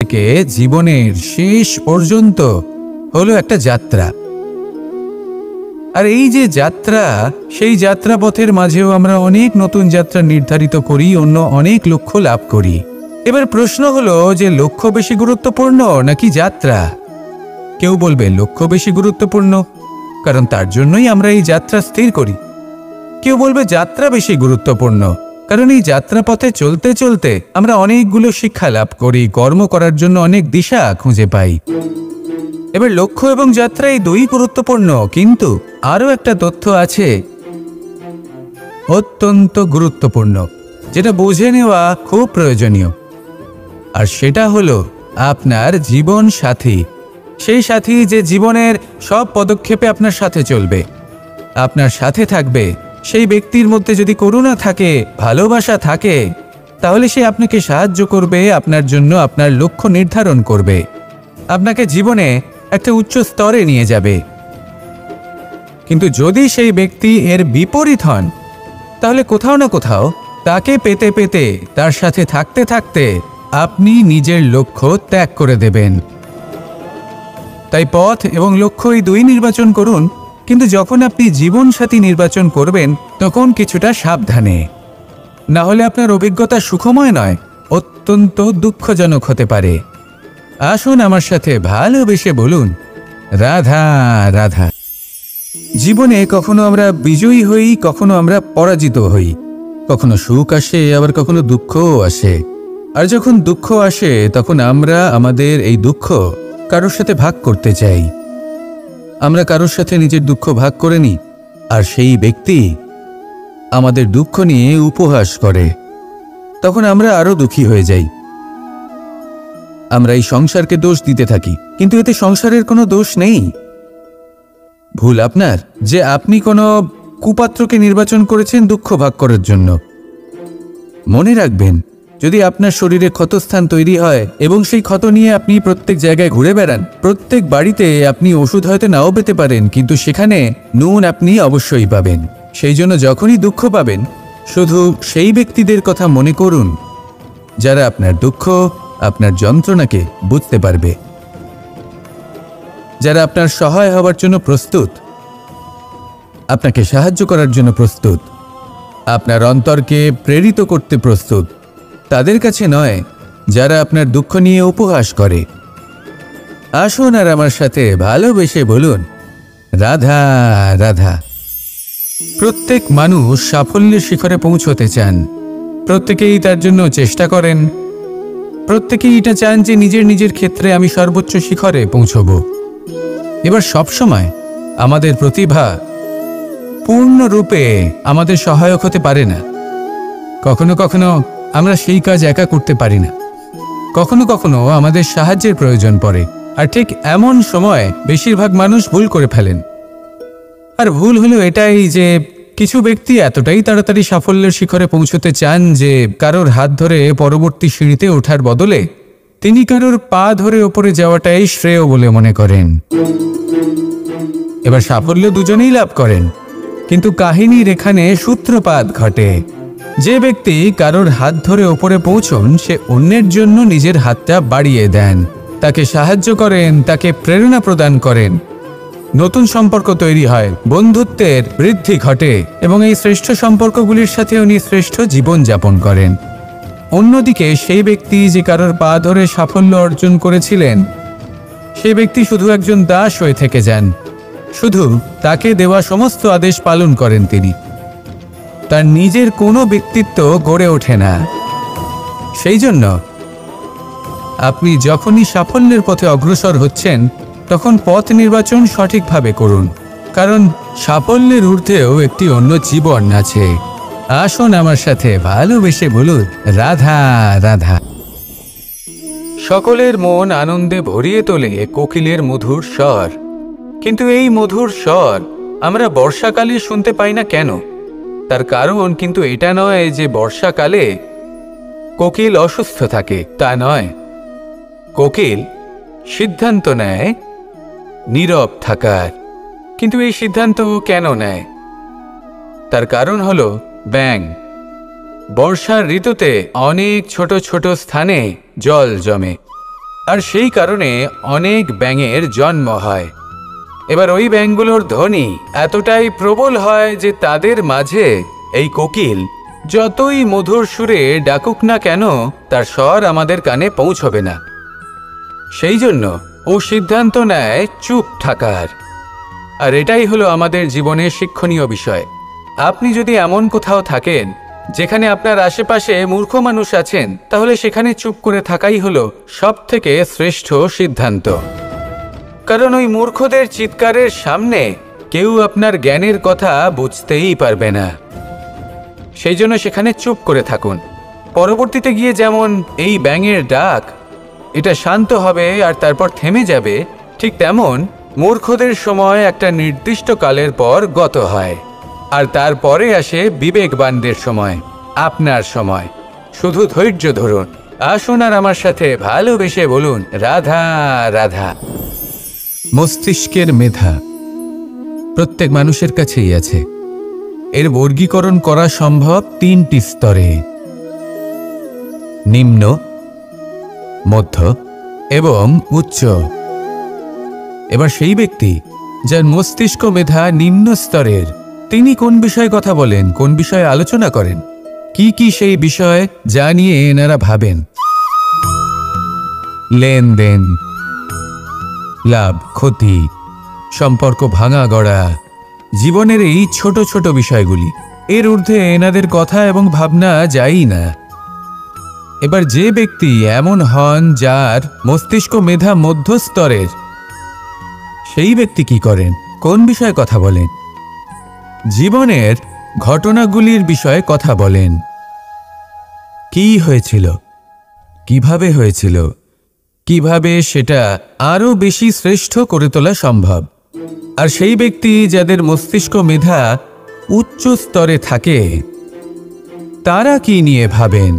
থেকে জীবনের শেষ পর্যন্ত হলো একটা যাত্রা। আর এই যে যাত্রা, সেই যাত্রাপথের মাঝেও আমরা অনেক নতুন যাত্রা নির্ধারিত করি, অন্য অনেক লক্ষ্য লাভ করি। এবার প্রশ্ন হলো যে লক্ষ্য বেশি গুরুত্বপূর্ণ নাকি যাত্রা? কেউ বলবে লক্ষ্য বেশি গুরুত্বপূর্ণ, কারণ তার জন্যই আমরা এই যাত্রা স্থির করি। কেউ বলবে যাত্রা বেশি গুরুত্বপূর্ণ, কারণ এই যাত্রাপথে চলতে চলতে আমরা অনেকগুলো শিক্ষা লাভ করি, কর্ম করার জন্য অনেক দিশা খুঁজে পাই। এবার লক্ষ্য এবং যাত্রা এই দুই গুরুত্বপূর্ণ, কিন্তু আরও একটা তথ্য আছে অত্যন্ত গুরুত্বপূর্ণ, যেটা বুঝে নেওয়া খুব প্রয়োজনীয়। আর সেটা হলো আপনার জীবন সাথী। সেই সাথী যে জীবনের সব পদক্ষেপে আপনার সাথে চলবে, আপনার সাথে থাকবে। সেই ব্যক্তির মধ্যে যদি করুণা থাকে, ভালোবাসা থাকে, তাহলে সে আপনাকে সাহায্য করবে, আপনার জন্য আপনার লক্ষ্য নির্ধারণ করবে, আপনাকে জীবনে একটা উচ্চ স্তরে নিয়ে যাবে। কিন্তু যদি সেই ব্যক্তি এর বিপরীত হন, তাহলে কোথাও না কোথাও তাকে পেতে পেতে, তার সাথে থাকতে থাকতে আপনি নিজের লক্ষ্য ত্যাগ করে দেবেন। তাই পথ এবং লক্ষ্য এই দুই নির্বাচন করুন, কিন্তু যখন আপনি জীবনসাথী নির্বাচন করবেন তখন কিছুটা সাবধানে, না হলে আপনার অভিজ্ঞতা সুখময় নয়, অত্যন্ত দুঃখজনক হতে পারে। আসুন আমার সাথে ভালোবেসে বলুন, রাধা রাধা। জীবনে কখনো আমরা বিজয়ী হই, কখনো আমরা পরাজিত হই, কখনো সুখ আসে, আবার কখনো দুঃখও আসে। আর যখন দুঃখ আসে তখন আমরা আমাদের এই দুঃখ কারোর সাথে ভাগ করতে চাই। আমরা কারোর সাথে নিজের দুঃখ ভাগ করে নিই, আর সেই ব্যক্তি আমাদের দুঃখ নিয়ে উপহাস করে। তখন আমরা আরো দুঃখী হয়ে যাই। আমরা এই সংসারকে দোষ দিতে থাকি, কিন্তু এতে সংসারের কোনো দোষ নেই। ভুল আপনার যে আপনি কোনো কুপাত্রকে নির্বাচন করেছেন দুঃখ ভাগ করার জন্য। মনে রাখবেন, যদি আপনার শরীরে ক্ষতস্থান তৈরি হয় এবং সেই ক্ষত নিয়ে আপনি প্রত্যেক জায়গায় ঘুরে বেড়ান, প্রত্যেক বাড়িতে আপনি ওষুধ হয়তো নাও পেতে পারেন, কিন্তু সেখানে নুন আপনি অবশ্যই পাবেন। সেই জন্য যখনই দুঃখ পাবেন, শুধু সেই ব্যক্তিদের কথা মনে করুন যারা আপনার দুঃখ, আপনার যন্ত্রণাকে বুঝতে পারবে, যারা আপনার সহায় হবার জন্য প্রস্তুত, আপনাকে সাহায্য করার জন্য প্রস্তুত, আপনার অন্তরকে প্রেরিত করতে প্রস্তুত। তাদের কাছে নয় যারা আপনার দুঃখ নিয়ে উপহাস করে। আসুন আর আমার সাথে ভালোবেসে বলুন, রাধা রাধা। প্রত্যেক মানুষ সাফল্যের শিখরে পৌঁছতে চান, প্রত্যেকেই তার জন্য চেষ্টা করেন, প্রত্যেকেই এটা চান যে নিজের নিজের ক্ষেত্রে আমি সর্বোচ্চ শিখরে পৌঁছব। এবার সবসময় আমাদের প্রতিভা পূর্ণরূপে আমাদের সহায়ক হতে পারে না। কখনো কখনো আমরা সেই কাজ একা করতে পারি না, কখনো কখনো আমাদের সাহায্যের প্রয়োজন পড়ে। আর ঠিক এমন সময় বেশিরভাগ মানুষ ভুল করে ফেলেন। আর ভুল হলো এটাই যে কিছু ব্যক্তি এতটাই তাড়াতাড়ি সাফল্যের শিখরে পৌঁছতে চান যে কারোর হাত ধরে পরবর্তী সিঁড়িতে ওঠার বদলে তিনি কারোর পা ধরে ওপরে যাওয়াটাই শ্রেয় বলে মনে করেন। এবার সাফল্য দুজনেই লাভ করেন, কিন্তু কাহিনীর এখানে সূত্রপাত ঘটে। যে ব্যক্তি কারোর হাত ধরে ওপরে পৌঁছন, সে অন্যের জন্য নিজের হাতটা বাড়িয়ে দেন, তাকে সাহায্য করেন, তাকে প্রেরণা প্রদান করেন। নতুন সম্পর্ক তৈরি হয়, বন্ধুত্বের বৃদ্ধি ঘটে এবং এই শ্রেষ্ঠ সম্পর্কগুলির সাথে উনি শ্রেষ্ঠ জীবন যাপন করেন। অন্যদিকে সেই ব্যক্তি যে কারোর পা ধরে সাফল্য অর্জন করেছিলেন, সেই ব্যক্তি শুধু একজন দাস হয়ে থেকে যান, শুধু তাকে দেওয়া সমস্ত আদেশ পালন করেন তিনি। তার নিজের কোনো ব্যক্তিত্ব গড়ে ওঠে না। সেই জন্য আপনি যখনই সাফল্যের পথে অগ্রসর হচ্ছেন, তখন পথ নির্বাচন সঠিকভাবে করুন, কারণ সাফল্যের ঊর্ধ্বেও একটি অন্য জীবন আছে। আসুন আমার সাথে ভালোবেসে বলুন, রাধা রাধা। সকলের মন আনন্দে ভরিয়ে তোলে কোকিলের মধুর স্বর, কিন্তু এই মধুর স্বর আমরা বর্ষাকালে শুনতে পাই না কেন? তার কারণ কিন্তু এটা নয় যে বর্ষাকালে কোকিল অসুস্থ থাকে, তা নয়। কোকিল সিদ্ধান্ত নেয় নীরব থাকার, কিন্তু এই সিদ্ধান্ত কেন নেয়? তার কারণ হলো ব্যাঙ। বর্ষার ঋতুতে অনেক ছোট ছোট স্থানে জল জমে, আর সেই কারণে অনেক ব্যাঙের জন্ম হয়। এবার ওই ব্যাঙগুলোর ধ্বনি এতটাই প্রবল হয় যে তাদের মাঝে এই কোকিল যতই মধুর সুরে ডাকুক না কেন তার স্বর আমাদের কানে পৌঁছবে না। সেই জন্য ও সিদ্ধান্ত নেয় চুপ থাকার। আর এটাই হলো আমাদের জীবনের শিক্ষণীয় বিষয়। আপনি যদি এমন কোথাও থাকেন যেখানে আপনার আশেপাশে মূর্খ মানুষ আছেন, তাহলে সেখানে চুপ করে থাকাই হলো সবথেকে শ্রেষ্ঠ সিদ্ধান্ত। কারণ ওই মূর্খদের চিৎকারের সামনে কেউ আপনার জ্ঞানের কথা বুঝতেই পারবে না। সেই জন্য সেখানে চুপ করে থাকুন। পরবর্তীতে গিয়ে যেমন এই ব্যাঙের ডাক এটা শান্ত হবে আর তারপর থেমে যাবে, ঠিক তেমন মূর্খদের সময় একটা নির্দিষ্ট কালের পর গত হয়। আর তারপরে আসে বিবেকবানদের সময়, আপনার সময়। শুধু ধৈর্য ধরুন। আসুন আর আমার সাথে ভালোবেসে বলুন, রাধা রাধা। মস্তিষ্কের মেধা প্রত্যেক মানুষের কাছেই আছে। এর বর্গীকরণ করা সম্ভব তিনটি স্তরে: নিম্ন, মধ্য এবং উচ্চ। এবার সেই ব্যক্তি যার মস্তিষ্ক মেধা নিম্ন স্তরের, তিনি কোন বিষয়ে কথা বলেন, কোন বিষয়ে আলোচনা করেন, কি সেই বিষয় যা নিয়ে এনারা ভাবেন? লেনদেন, লাভ ক্ষতি, সম্পর্ক ভাঙা গড়া, জীবনের এই ছোট ছোট বিষয়গুলি। এর ঊর্ধ্বে এনাদের কথা এবং ভাবনা যায়ই না। এবার যে ব্যক্তি এমন হন যার মস্তিষ্ক মেধা মধ্যস্তরের, সেই ব্যক্তি কি করেন, কোন বিষয়ে কথা বলেন? জীবনের ঘটনাগুলির বিষয়ে কথা বলেন। কি হয়েছিল, কিভাবে হয়েছিল, কিভাবে সেটা আরো বেশি শ্রেষ্ঠ করে তোলা সম্ভব। আর সেই ব্যক্তি যাদের মস্তিষ্ক মেধা উচ্চ স্তরে থাকে, তারা কি নিয়ে ভাবেন,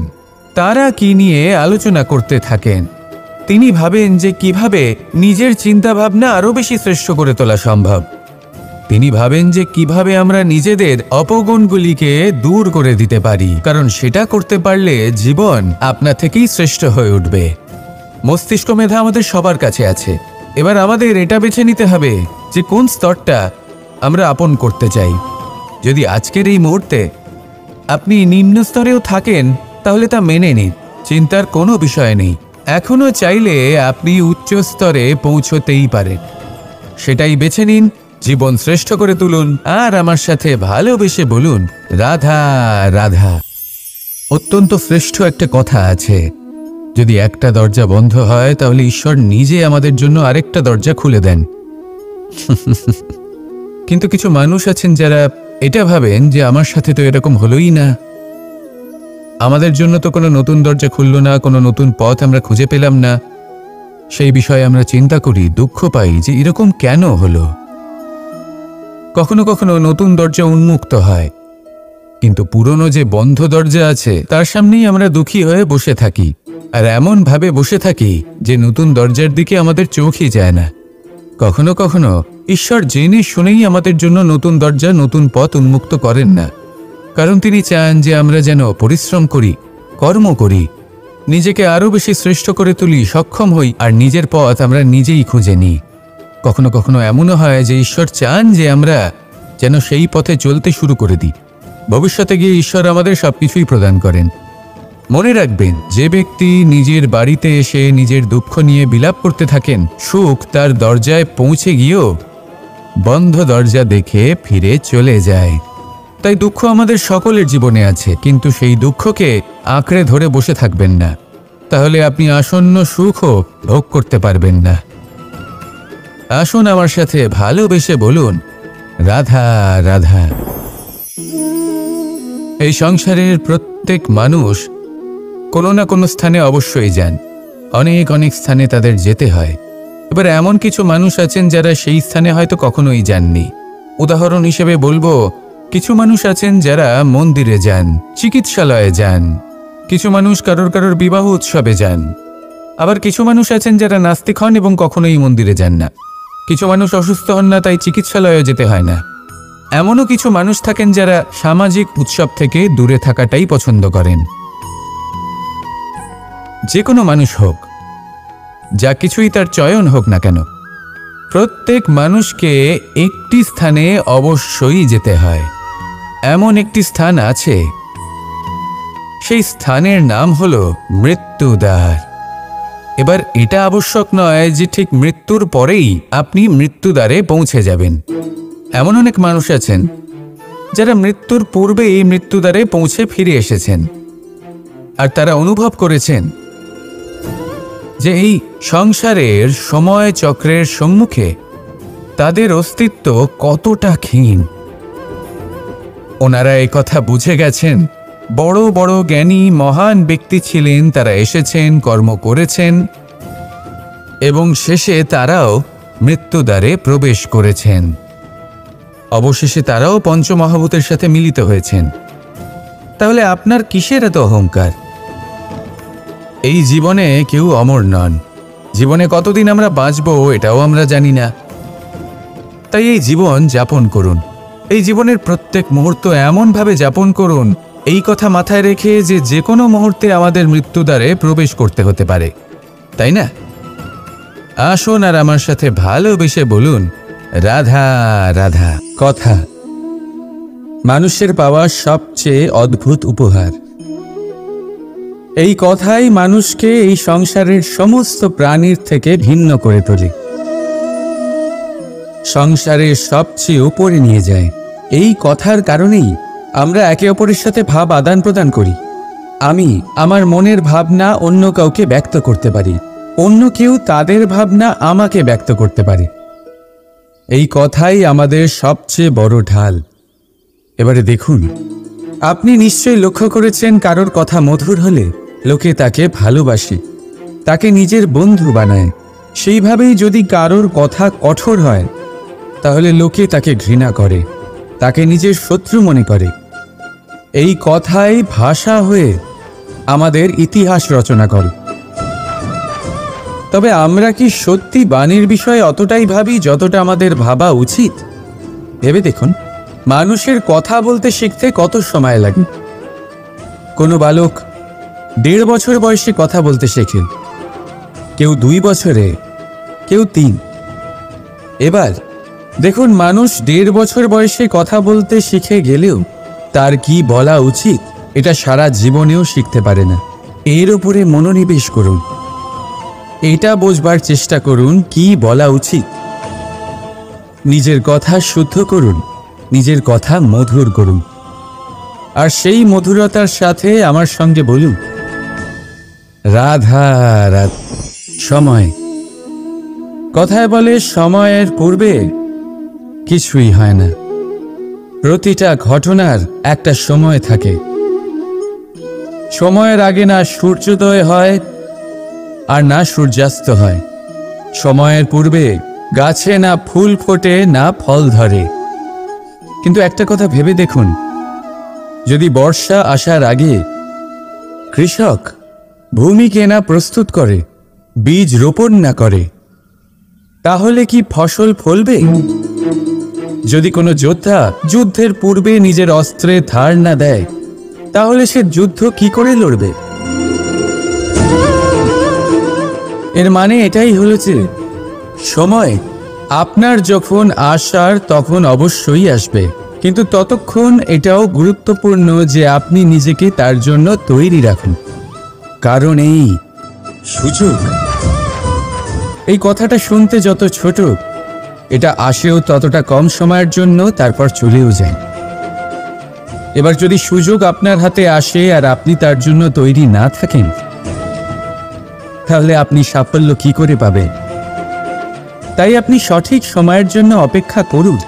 তারা কি নিয়ে আলোচনা করতে থাকেন? তিনি ভাবেন যে কিভাবে নিজের চিন্তাভাবনা আরো বেশি শ্রেষ্ঠ করে তোলা সম্ভব। তিনি ভাবেন যে কিভাবে আমরা নিজেদের অপগুণগুলিকে দূর করে দিতে পারি, কারণ সেটা করতে পারলে জীবন আপনা থেকেই শ্রেষ্ঠ হয়ে উঠবে। মস্তিষ্ক মেধা আমাদের সবার কাছে আছে। এবার আমাদের এটা বেছে নিতে হবে যে কোন স্তরটা আমরা আপন করতে চাই। যদি আজকের এই মুহূর্তে আপনি নিম্ন স্তরেও থাকেন, তাহলে তা মেনে নিন, চিন্তার কোনো বিষয় নেই। এখনো চাইলে আপনি উচ্চ স্তরে পৌঁছতেই পারেন। সেটাই বেছে নিন, জীবন শ্রেষ্ঠ করে তুলুন আর আমার সাথে ভালোবেসে বলুন, রাধা রাধা। অত্যন্ত শ্রেষ্ঠ একটা কথা আছে, যদি একটা দরজা বন্ধ হয় তাহলে ঈশ্বর নিজে আমাদের জন্য আরেকটা দরজা খুলে দেন। কিন্তু কিছু মানুষ আছেন যারা এটা ভাবেন যে আমার সাথে তো এরকম হলোই না, আমাদের জন্য তো কোনো নতুন দরজা খুলল না, কোনো নতুন পথ আমরা খুঁজে পেলাম না। সেই বিষয়ে আমরা চিন্তা করি, দুঃখ পাই যে এরকম কেন হলো। কখনো কখনো নতুন দরজা উন্মুক্ত হয়, কিন্তু পুরনো যে বন্ধ দরজা আছে তার সামনেই আমরা দুঃখী হয়ে বসে থাকি। আর এমন ভাবে বসে থাকি যে নতুন দরজার দিকে আমাদের চোখই যায় না। কখনো কখনো ঈশ্বর জেনে শুনেই আমাদের জন্য নতুন দরজা, নতুন পথ উন্মুক্ত করেন না, কারণ তিনি চান যে আমরা যেন পরিশ্রম করি, কর্ম করি, নিজেকে আরো বেশি শ্রেষ্ঠ করে তুলি, সক্ষম হই, আর নিজের পথ আমরা নিজেই খুঁজে নিই। কখনো কখনো এমনও হয় যে ঈশ্বর চান যে আমরা যেন সেই পথে চলতে শুরু করে দিই। ভবিষ্যতে গিয়ে ঈশ্বর আমাদের সবকিছুই প্রদান করেন। মনে রাখবেন, যে ব্যক্তি নিজের বাড়িতে এসে নিজের দুঃখ নিয়ে বিলাপ করতে থাকেন, সুখ তার দরজায় পৌঁছে গিয়েও বন্ধ দরজা দেখে ফিরে চলে যায়। তাই দুঃখ আমাদের সকলের জীবনে আছে, কিন্তু সেই দুঃখকে আঁকড়ে ধরে বসে থাকবেন না, তাহলে আপনি আসন্ন সুখও ভোগ করতে পারবেন না। আসুন আমার সাথে ভালোবেসে বলুন, রাধা রাধা। এই সংসারের প্রত্যেক মানুষ কোনো না কোনো স্থানে অবশ্যই যান, অনেক অনেক স্থানে তাদের যেতে হয়। এবার এমন কিছু মানুষ আছেন যারা সেই স্থানে হয়তো কখনোই যাননি। উদাহরণ হিসেবে বলবো, কিছু মানুষ আছেন যারা মন্দিরে যান, চিকিৎসালয়ে যান, কিছু মানুষ কারোর বিবাহ উৎসবে যান। আবার কিছু মানুষ আছেন যারা নাস্তিক হন এবং কখনোই মন্দিরে যান না। কিছু মানুষ অসুস্থ হন না, তাই চিকিৎসালয়ে যেতে হয় না। এমনও কিছু মানুষ থাকেন যারা সামাজিক উৎসব থেকে দূরে থাকাটাই পছন্দ করেন। যে কোনো মানুষ হোক, যা কিছুই তার চয়ন হোক না কেন, প্রত্যেক মানুষকে একটি স্থানে অবশ্যই যেতে হয়। এমন একটি স্থান আছে, সেই স্থানের নাম হলো মৃত্যুদ্বার। এবার এটা আবশ্যক নয় যে ঠিক মৃত্যুর পরেই আপনি মৃত্যুদ্বারে পৌঁছে যাবেন। এমন অনেক মানুষ আছেন যারা মৃত্যুর পূর্বেই মৃত্যুদ্বারে পৌঁছে ফিরে এসেছেন, আর তারা অনুভব করেছেন যে এই সংসারের সময় চক্রের সম্মুখে তাদের অস্তিত্ব কতটা ক্ষীণ। ওনারা এই কথা বুঝে গেছেন। বড় বড় জ্ঞানী মহান ব্যক্তি ছিলেন, তারা এসেছেন, কর্ম করেছেন এবং শেষে তারাও মৃত্যুদ্বারে প্রবেশ করেছেন। অবশেষে তারাও পঞ্চমহাভূতের সাথে মিলিত হয়েছেন। তাহলে আপনার কিসের এত অহংকার? এই জীবনে কেউ অমর নন। জীবনে কতদিন আমরা বাঁচবো এটাও আমরা জানি না। তাই এই জীবন যাপন করুন। এই জীবনের প্রত্যেক মুহূর্ত এমনভাবে যাপন করুন, এই কথা মাথায় রেখে যে কোনো মুহূর্তে আমাদের মৃত্যুদ্বারে প্রবেশ করতে হতে পারে, তাই না? আসুন আর আমার সাথে ভালোবেসে বলুন, রাধা রাধা। কথা মানুষের পাওয়া সবচেয়ে অদ্ভুত উপহার। এই কথাই মানুষকে এই সংসারের সমস্ত প্রাণীর থেকে ভিন্ন করে তোলে, সংসারের সবচেয়ে উপরে নিয়ে যায়। এই কথার কারণেই আমরা একে অপরের সাথে ভাব আদান প্রদান করি। আমি আমার মনের ভাবনা অন্য কাউকে ব্যক্ত করতে পারি, অন্য কেউ তাদের ভাবনা আমাকে ব্যক্ত করতে পারে। এই কথাই আমাদের সবচেয়ে বড় ঢাল। এবারে দেখুন, আপনি নিশ্চয়ই লক্ষ্য করেছেন কারোর কথা মধুর হলে লোকে তাকে ভালোবাসে, তাকে নিজের বন্ধু বানায়। সেইভাবেই যদি কারোর কথা কঠোর হয় তাহলে লোকে তাকে ঘৃণা করে, তাকে নিজের শত্রু মনে করে। এই কথাই ভাষা হয়ে আমাদের ইতিহাস রচনা করে। তবে আমরা কি সত্যি বাণীর বিষয়ে অতটাই ভাবি যতটা আমাদের ভাবা উচিত? ভেবে দেখুন, মানুষের কথা বলতে শিখতে কত সময় লাগে। কোনো বালক 1.5 বছর বয়সে কথা বলতে শেখে, কেউ 2 বছরে, কেউ 3। এবার দেখুন, মানুষ 1.5 বছর বয়সে কথা বলতে শিখে গেলেও তার কি বলা উচিত এটা সারা জীবনেও শিখতে পারে না। এর উপরে মনোনিবেশ করুন, এটা বোঝবার চেষ্টা করুন কি বলা উচিত। নিজের কথা শুদ্ধ করুন, নিজের কথা মধুর করুন, আর সেই মধুরতার সাথে আমার সঙ্গে বলুন, রাধা রাধা। সময়, কথায় বলে সময়ের পূর্বে কিছুই হয় না। প্রতিটা ঘটনার একটা সময় থাকে। সময়ের আগে না সূর্যোদয় হয় আর না সূর্যাস্ত হয়। সময়ের পূর্বে গাছে না ফুল ফোটে না ফল ধরে। কিন্তু একটা কথা ভেবে দেখুন, যদি বর্ষা আসার আগে কৃষক ভূমিকে না প্রস্তুত করে, বীজ রোপণ না করে, তাহলে কি ফসল ফলবে? যদি কোনো যোদ্ধা যুদ্ধের পূর্বে নিজের অস্ত্রে ধার না দেয়, তাহলে সে যুদ্ধ কি করে লড়বে? এর মানে এটাই হলো যে সময় আপনার যখন আসার তখন অবশ্যই আসবে, কিন্তু ততক্ষণ এটাও গুরুত্বপূর্ণ যে আপনি নিজেকে তার জন্য তৈরি রাখুন। কারণ এই সুযোগ, এই কথাটা শুনতে যত ছোট, এটা আসেও ততটা কম সময়ের জন্য, তারপর চলেও যায়। এবার যদি সুযোগ আপনার হাতে আসে আর আপনি তার জন্য তৈরি না থাকেন, তাহলে আপনি সাফল্য কি করে পাবেন? তাই আপনি সঠিক সময়ের জন্য অপেক্ষা করুন,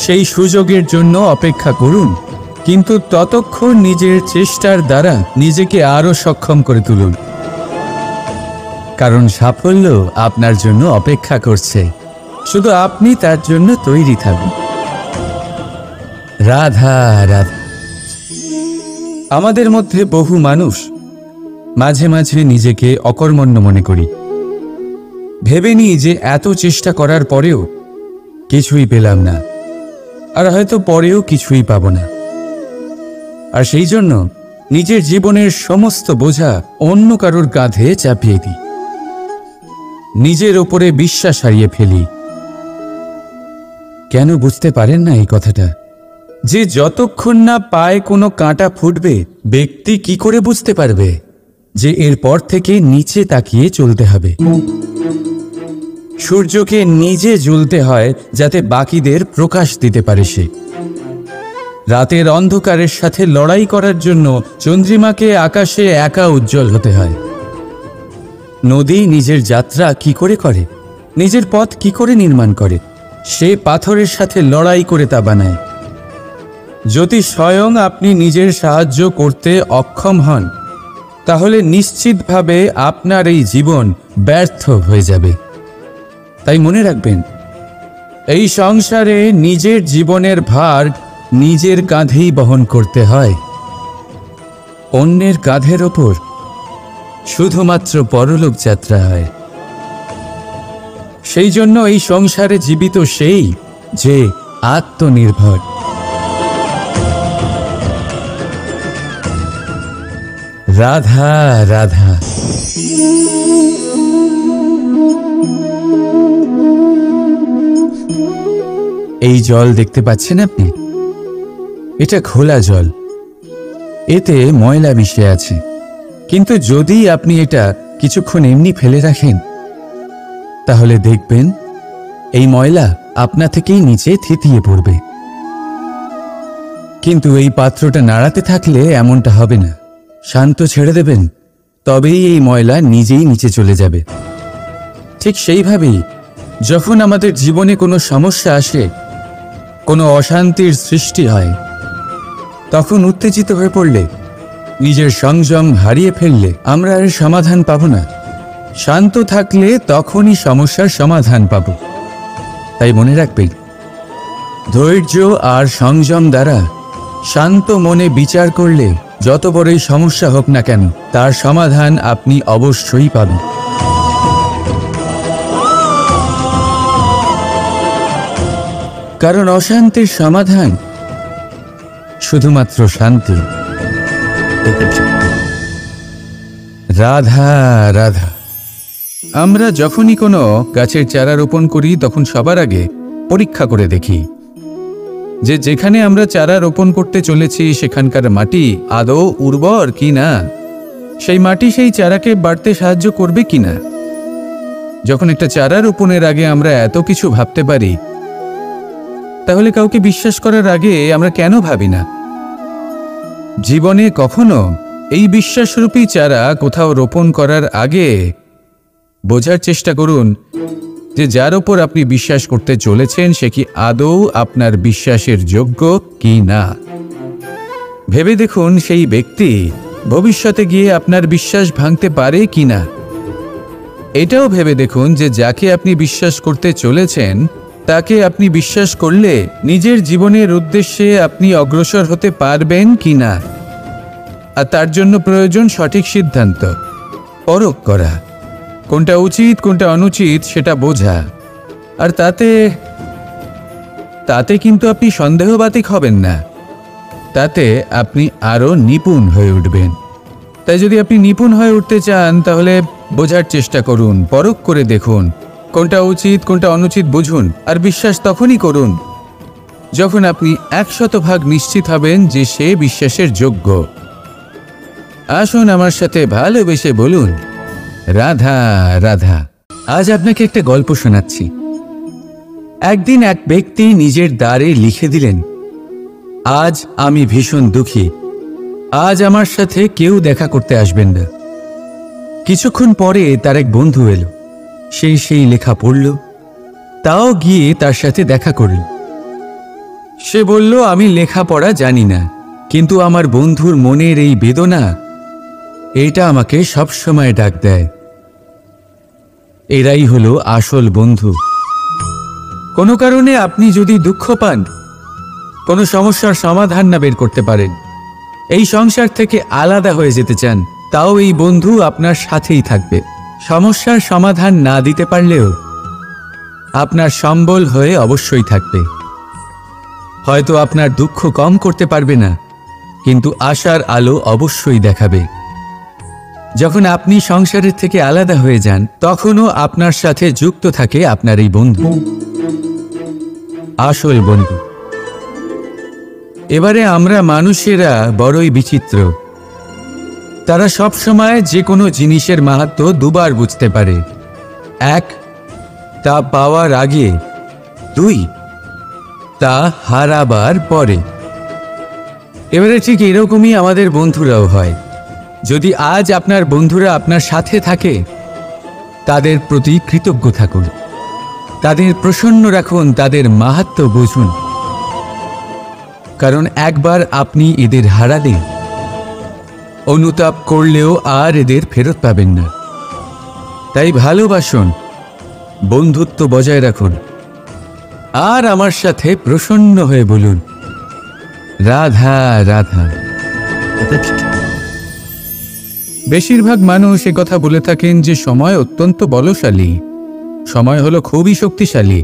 সেই সুযোগের জন্য অপেক্ষা করুন, কিন্তু ততক্ষণ নিজের চেষ্টার দ্বারা নিজেকে আরো সক্ষম করে তুলুন। কারণ সাফল্য আপনার জন্য অপেক্ষা করছে, শুধু আপনি তার জন্য তৈরি থাকুন। রাধা রাধা। আমাদের মধ্যে বহু মানুষ মাঝে মাঝে নিজেকে অকর্মণ্য মনে করি, ভেবে নিই যে এত চেষ্টা করার পরেও কিছুই পেলাম না, আর হয়তো পরেও কিছুই পাব না। আর সেই জন্য নিজের জীবনের সমস্ত বোঝা অন্য কারোর কাঁধে চাপিয়ে দিই। নিজের ওপরে বিশ্বাস হারিয়ে ফেলি। কেন বুঝতে পারেন না এই কথাটা? যে যতক্ষণ না পায়ে কোনো কাঁটা ফুটবে, ব্যক্তি কি করে বুঝতে পারবে যে এরপর থেকে নিচে তাকিয়ে চলতে হবে? সূর্যকে নিজে জ্বলতে হয় যাতে বাকিদের প্রকাশ দিতে পারে সে। রাতের অন্ধকারের সাথে লড়াই করার জন্য চন্দ্রিমাকে আকাশে একা উজ্জ্বল হতে হয়। নদী নিজের যাত্রা কি করে করে, নিজের পথ কি করে নির্মাণ করে? সে পাথরের সাথে লড়াই করে তা বানায়। যদি স্বয়ং আপনি নিজের সাহায্য করতে অক্ষম হন, তাহলে নিশ্চিতভাবে আপনার এই জীবন ব্যর্থ হয়ে যাবে। তাই মনে রাখবেন, এই সংসারে নিজের জীবনের ভার নিজের কাঁধেই বহন করতে হয়। অন্যের কাঁধের ওপর শুধুমাত্র পরলোক যাত্রা হয়। সেই জন্য এই সংসারে জীবিত সেই যে আত্মনির্ভর। রাধা রাধা। এই জল দেখতে পাচ্ছেন আপনি? এটা খোলা জল, এতে ময়লা মিশে আছে। কিন্তু যদি আপনি এটা কিছুক্ষণ এমনি ফেলে রাখেন, তাহলে দেখবেন এই ময়লা আপনা থেকেই নিচে থিতিয়ে পড়বে। কিন্তু এই পাত্রটা নাড়াতে থাকলে এমনটা হবে না। শান্ত ছেড়ে দেবেন, তবেই এই ময়লা নিজেই নিচে চলে যাবে। ঠিক সেইভাবেই যখন আমাদের জীবনে কোনো সমস্যা আসে, কোনো অশান্তির সৃষ্টি হয়, তখন উত্তেজিত হয়ে পড়লে, নিজের সংযম হারিয়ে ফেললে আমরা এর সমাধান পাব না। শান্ত থাকলে তখনই সমস্যার সমাধান পাব। তাই মনে রাখবেন, ধৈর্য আর সংযম দ্বারা শান্ত মনে বিচার করলে যত বড়ই সমস্যা হোক না কেন, তার সমাধান আপনি অবশ্যই পাবেন। কারণ অশান্তির সমাধান শুধুমাত্র শান্তি। রাধা রাধা। আমরা যখনই কোনো গাছের চারা রোপণ করি, তখন সবার আগে পরীক্ষা করে দেখি যে যেখানে আমরা চারা রোপণ করতে চলেছি সেখানকার মাটি আদৌ উর্বর কি না, সেই মাটি সেই চারাকে বাড়তে সাহায্য করবে কিনা। যখন একটা চারা রোপণের আগে আমরা এত কিছু ভাবতে পারি, তাহলে কাউকে বিশ্বাস করার আগে আমরা কেন ভাবি না? জীবনে কখনো এই বিশ্বাসরূপী চারা কোথাও রোপণ করার আগে বোঝার চেষ্টা করুন যে যার ওপর আপনি বিশ্বাস করতে চলেছেন সে কি আদৌ আপনার বিশ্বাসের যোগ্য কি না। ভেবে দেখুন সেই ব্যক্তি ভবিষ্যতে গিয়ে আপনার বিশ্বাস ভাঙতে পারে কি না। এটাও ভেবে দেখুন যে যাকে আপনি বিশ্বাস করতে চলেছেন তাকে আপনি বিশ্বাস করলে নিজের জীবনের উদ্দেশ্যে আপনি অগ্রসর হতে পারবেন কি না। আর তার জন্য প্রয়োজন সঠিক সিদ্ধান্ত, পরখ করা, কোনটা উচিত কোনটা অনুচিত সেটা বোঝা। আর তাতে কিন্তু আপনি সন্দেহবাতিক হবেন না, তাতে আপনি আরও নিপুণ হয়ে উঠবেন। তাই যদি আপনি নিপুণ হয়ে উঠতে চান, তাহলে বোঝার চেষ্টা করুন, পরখ করে দেখুন, কোনটা উচিত কোনটা অনুচিত বুঝুন। আর বিশ্বাস তখনই করুন যখন আপনি 100% নিশ্চিত হবেন যে সে বিশ্বাসের যোগ্য। আসুন আমার সাথে ভালোবেসে বলুন, রাধা রাধা। আজ আপনাকে একটা গল্প শোনাচ্ছি। একদিন এক ব্যক্তি নিজের দ্বারে লিখে দিলেন, আজ আমি ভীষণ দুঃখী, আজ আমার সাথে কেউ দেখা করতে আসবেন না। কিছুক্ষণ পরে তার এক বন্ধু এলো, সেই লেখা পড়ল, তাও গিয়ে তার সাথে দেখা করল। সে বলল, আমি লেখাপড়া জানি না, কিন্তু আমার বন্ধুর মনের এই বেদনা, এটা আমাকে সবসময় ডাক দেয়। এরাই হলো আসল বন্ধু। কোনো কারণে আপনি যদি দুঃখ পান, কোনো সমস্যার সমাধান না বের করতে পারেন, এই সংসার থেকে আলাদা হয়ে যেতে চান, তাও এই বন্ধু আপনার সাথেই থাকবে। সমস্যার সমাধান না দিতে পারলেও আপনার সম্বল হয়ে অবশ্যই থাকবে। হয়তো আপনার দুঃখ কম করতে পারবে না, কিন্তু আশার আলো অবশ্যই দেখাবে। যখন আপনি সংসারের থেকে আলাদা হয়ে যান, তখনও আপনার সাথে যুক্ত থাকে আপনার এই বন্ধু, আসল বন্ধু। এবারে আমরা মানুষেরা বড়ই বিচিত্র। তারা সব সময় যে কোনো জিনিসের মাহাত্ম্য দুবার বুঝতে পারে। এক, তা পাওয়ার আগে। দুই, তা হারাবার পরে। এবারে ঠিক এরকমই আমাদের বন্ধুরাও হয়। যদি আজ আপনার বন্ধুরা আপনার সাথে থাকে, তাদের প্রতি কৃতজ্ঞ থাকুন, তাদের প্রসন্ন রাখুন, তাদের মাহাত্ম্য বুঝুন। কারণ একবার আপনি এদের হারালে অনুতাপ করলেও আর এদের ফেরত পাবেন না। তাই ভালোবাসুন, বন্ধুত্ব বজায় রাখুন, আর আমার সাথে প্রসন্ন হয়ে বলুন, রাধা রাধা। বেশিরভাগ মানুষ কথা বলে থাকেন যে সময় অত্যন্ত বলশালী, সময় হলো খুবই শক্তিশালী।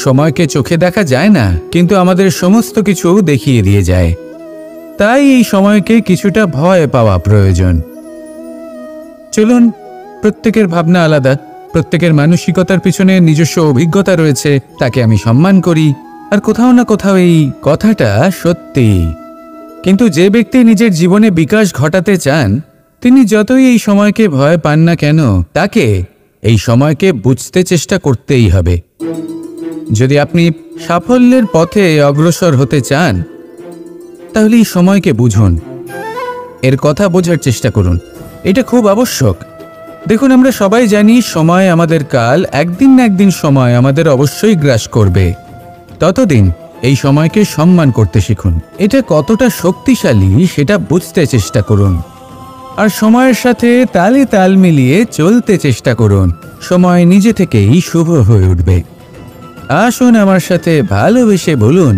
সময়কে চোখে দেখা যায় না, কিন্তু আমাদের সমস্ত কিছু দেখিয়ে দিয়ে যায়। তাই এই সময়কে কিছুটা ভয় পাওয়া প্রয়োজন। চলুন, প্রত্যেকের ভাবনা আলাদা, প্রত্যেকের মানসিকতার পিছনে নিজস্ব অভিজ্ঞতা রয়েছে, তাকে আমি সম্মান করি। আর কোথাও না কোথাও এই কথাটা সত্যি। কিন্তু যে ব্যক্তি নিজের জীবনে বিকাশ ঘটাতে চান, তিনি যতই এই সময়কে ভয় পান না কেন, তাকে এই সময়কে বুঝতে চেষ্টা করতেই হবে। যদি আপনি সাফল্যের পথে অগ্রসর হতে চান, তাহলে এই সময়কে বুঝুন, এর কথা বোঝার চেষ্টা করুন। এটা খুব আবশ্যক। দেখুন, আমরা সবাই জানি সময় আমাদের কাল, একদিন না একদিন সময় আমাদের অবশ্যই গ্রাস করবে। ততদিন এই সময়কে সম্মান করতে শিখুন। এটা কতটা শক্তিশালী সেটা বুঝতে চেষ্টা করুন, আর সময়ের সাথে তালে তাল মিলিয়ে চলতে চেষ্টা করুন। সময় নিজে থেকেই শুভ হয়ে উঠবে। আসুন আমার সাথে ভালোবেসে বলুন,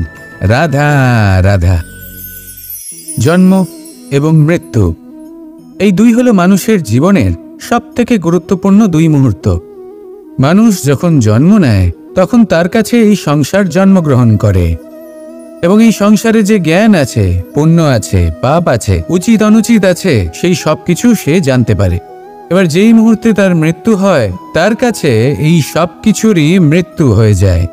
রাধা রাধা। জন্ম এবং মৃত্যু, এই দুই হলো মানুষের জীবনের সবথেকে গুরুত্বপূর্ণ দুই মুহূর্ত। মানুষ যখন জন্ম নেয়, তখন তার কাছে এই সংসার জন্মগ্রহণ করে, এবং এই সংসারে যে জ্ঞান আছে, পুণ্য আছে, পাপ আছে, উচিত অনুচিত আছে, সেই সব কিছু সে জানতে পারে। এবার যেই মুহূর্তে তার মৃত্যু হয়, তার কাছে এই সব কিছুরই মৃত্যু হয়ে যায়।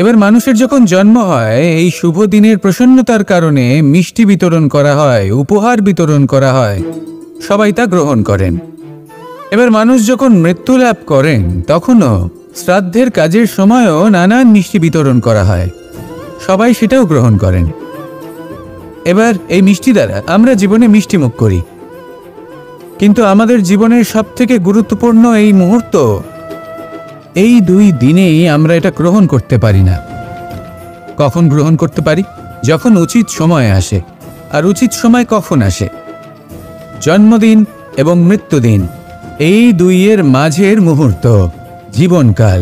এবার মানুষের যখন জন্ম হয়, এই শুভ দিনের প্রসন্নতার কারণে মিষ্টি বিতরণ করা হয়, উপহার বিতরণ করা হয়, সবাই তা গ্রহণ করেন। এবার মানুষ যখন মৃত্যু লাভ করেন, তখনও শ্রাদ্ধের কাজের সময়ও নানান মিষ্টি বিতরণ করা হয়, সবাই সেটাও গ্রহণ করেন। এবার এই মিষ্টি দ্বারা আমরা জীবনে মিষ্টি মুখ করি, কিন্তু আমাদের জীবনের সবথেকে গুরুত্বপূর্ণ এই মুহূর্ত, এই দুই দিনেই আমরা এটা গ্রহণ করতে পারি না। কখন গ্রহণ করতে পারি? যখন উচিত সময় আসে। আর উচিত সময় কখন আসে? জন্মদিন এবং মৃত্যুদিন, এই দুইয়ের মাঝের মুহূর্ত, জীবনকাল।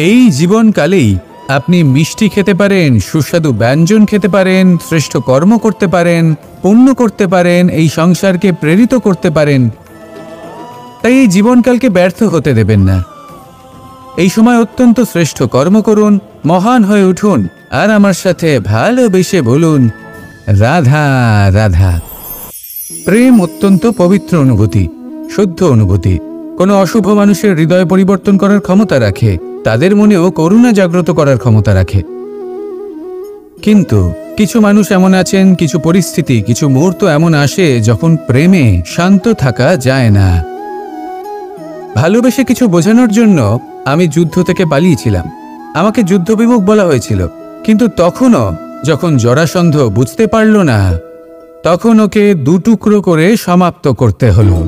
এই জীবনকালেই আপনি মিষ্টি খেতে পারেন, সুস্বাদু ব্যঞ্জন খেতে পারেন, শ্রেষ্ঠ কর্ম করতে পারেন, পুণ্য করতে পারেন, এই সংসারকে প্রেরিত করতে পারেন। তাই এই জীবনকালকে ব্যর্থ হতে দেবেন না। এই সময় অত্যন্ত শ্রেষ্ঠ কর্ম করুন, মহান হয়ে উঠুন, আর আমার সাথে ভালোবেসে বলুন, রাধা রাধা। প্রেম অত্যন্ত পবিত্র অনুভূতি, শুদ্ধ অনুভূতি। কোনো অশুভ মানুষের হৃদয় পরিবর্তন করার ক্ষমতা রাখে, তাদের মনেও করুণা জাগ্রত করার ক্ষমতা রাখে। কিন্তু কিছু মানুষ এমন আছেন, কিছু পরিস্থিতি, কিছু মুহূর্ত এমন আসে যখন প্রেমে শান্ত থাকা যায় না। ভালোবেসে কিছু বোঝানোর জন্য আমি যুদ্ধ থেকে পালিয়েছিলাম। আমাকে যুদ্ধবিমুখ বলা হয়েছিল, কিন্তু তখনও যখন জরাসন্ধ বুঝতে পারল না, তখন ওকে দুটুকরো করে সমাপ্ত করতে হলো।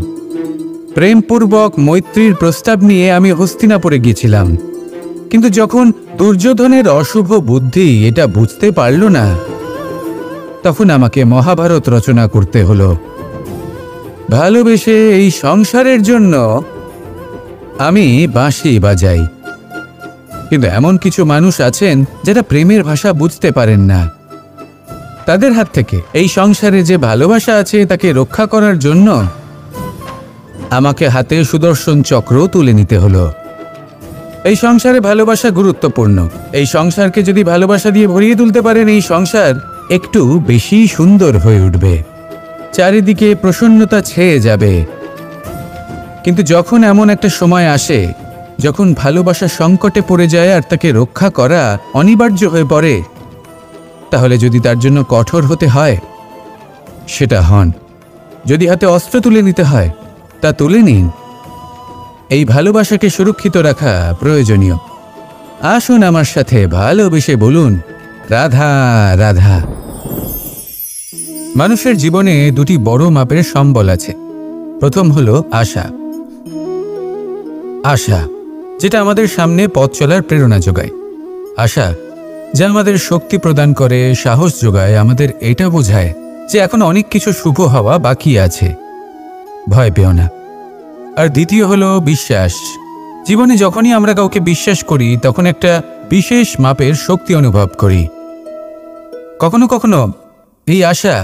প্রেমপূর্বক মৈত্রীর প্রস্তাব নিয়ে আমি হস্তিনাপুরে গিয়েছিলাম, কিন্তু যখন দুর্যোধনের অশুভ বুদ্ধি এটা বুঝতে পারল না, তখন আমাকে মহাভারত রচনা করতে হলো। ভালোবেসে এই সংসারের জন্য আমি বাঁশি বাজাই। কিন্তু এমন কিছু মানুষ আছেন যারা প্রেমের ভাষা বুঝতে পারেন না। তাদের হাত থেকে এই সংসারে যে ভালোবাসা আছে তাকে রক্ষা করার জন্য আমাকে হাতে সুদর্শন চক্র তুলে নিতে হলো। এই সংসারে ভালোবাসা গুরুত্বপূর্ণ। এই সংসারকে যদি ভালোবাসা দিয়ে ভরিয়ে তুলতে পারেন, এই সংসার একটু বেশি সুন্দর হয়ে উঠবে। চারিদিকে প্রসন্নতা ছেয়ে যাবে। কিন্তু যখন এমন একটা সময় আসে যখন ভালোবাসা সংকটে পড়ে যায় আর তাকে রক্ষা করা অনিবার্য হয়ে পড়ে, তাহলে যদি তার জন্য কঠোর হতে হয় সেটা হন। যদি হাতে অস্ত্র তুলে নিতে হয় তা তুলে নিন। এই ভালোবাসাকে সুরক্ষিত রাখা প্রয়োজনীয়। আসুন আমার সাথে ভালোবেসে বলুন, রাধা রাধা। মানুষের জীবনে দুটি বড় মাপের সম্বল আছে। প্রথম হলো আশা। আশা, যেটা আমাদের সামনে পথ চলার প্রেরণা যোগায়। আশা যা আমাদের শক্তি প্রদান করে, সাহস যোগায়, আমাদের এটা বোঝায় যে এখন অনেক কিছু শুভ হওয়া বাকি আছে, ভয় পেও না। আর দ্বিতীয় হলো বিশ্বাস। জীবনে যখনই আমরা কাউকে বিশ্বাস করি তখন একটা বিশেষ মাপের শক্তি অনুভব করি। কখনো কখনো এই আশা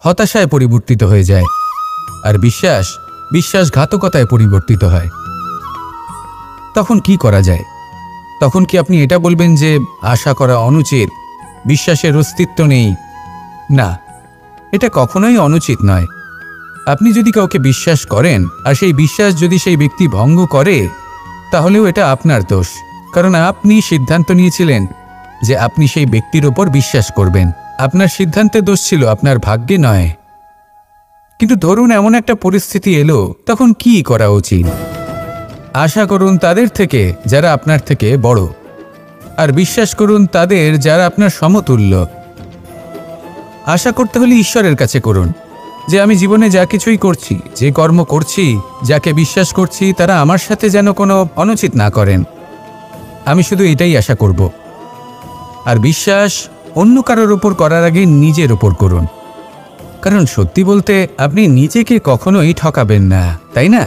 হতাশায় পরিবর্তিত হয়ে যায়, আর বিশ্বাসঘাতকতায় পরিবর্তিত হয়। তখন কি করা যায়? তখন কি আপনি এটা বলবেন যে আশা করা অনুচিত, বিশ্বাসের অস্তিত্ব নেই? না, এটা কখনোই অনুচিত নয়। আপনি যদি কাউকে বিশ্বাস করেন আর সেই বিশ্বাস যদি সেই ব্যক্তি ভঙ্গ করে, তাহলেও এটা আপনার দোষ, কারণ আপনি সিদ্ধান্ত নিয়েছিলেন যে আপনি সেই ব্যক্তির ওপর বিশ্বাস করবেন। আপনার সিদ্ধান্তে দোষ ছিল, আপনার ভাগ্যে নয়। কিন্তু ধরুন এমন একটা পরিস্থিতি এলো, তখন কি করা উচিত? আশা করুন তাদের থেকে যারা আপনার থেকে বড়, আর বিশ্বাস করুন তাদের যারা আপনার সমতুল্য। আশা করতে হলে ঈশ্বরের কাছে করুন যে আমি জীবনে যা কিছুই করছি, যে কর্ম করছি, যাকে বিশ্বাস করছি, তারা আমার সাথে যেন কোনো অনুচিত না করেন। আমি শুধু এটাই আশা করব। আর বিশ্বাস অন্য কারোর ওপর করার আগে নিজের ওপর করুন, কারণ সত্যি বলতে আপনি নিজেকে কখনোই ঠকাবেন না, তাই না?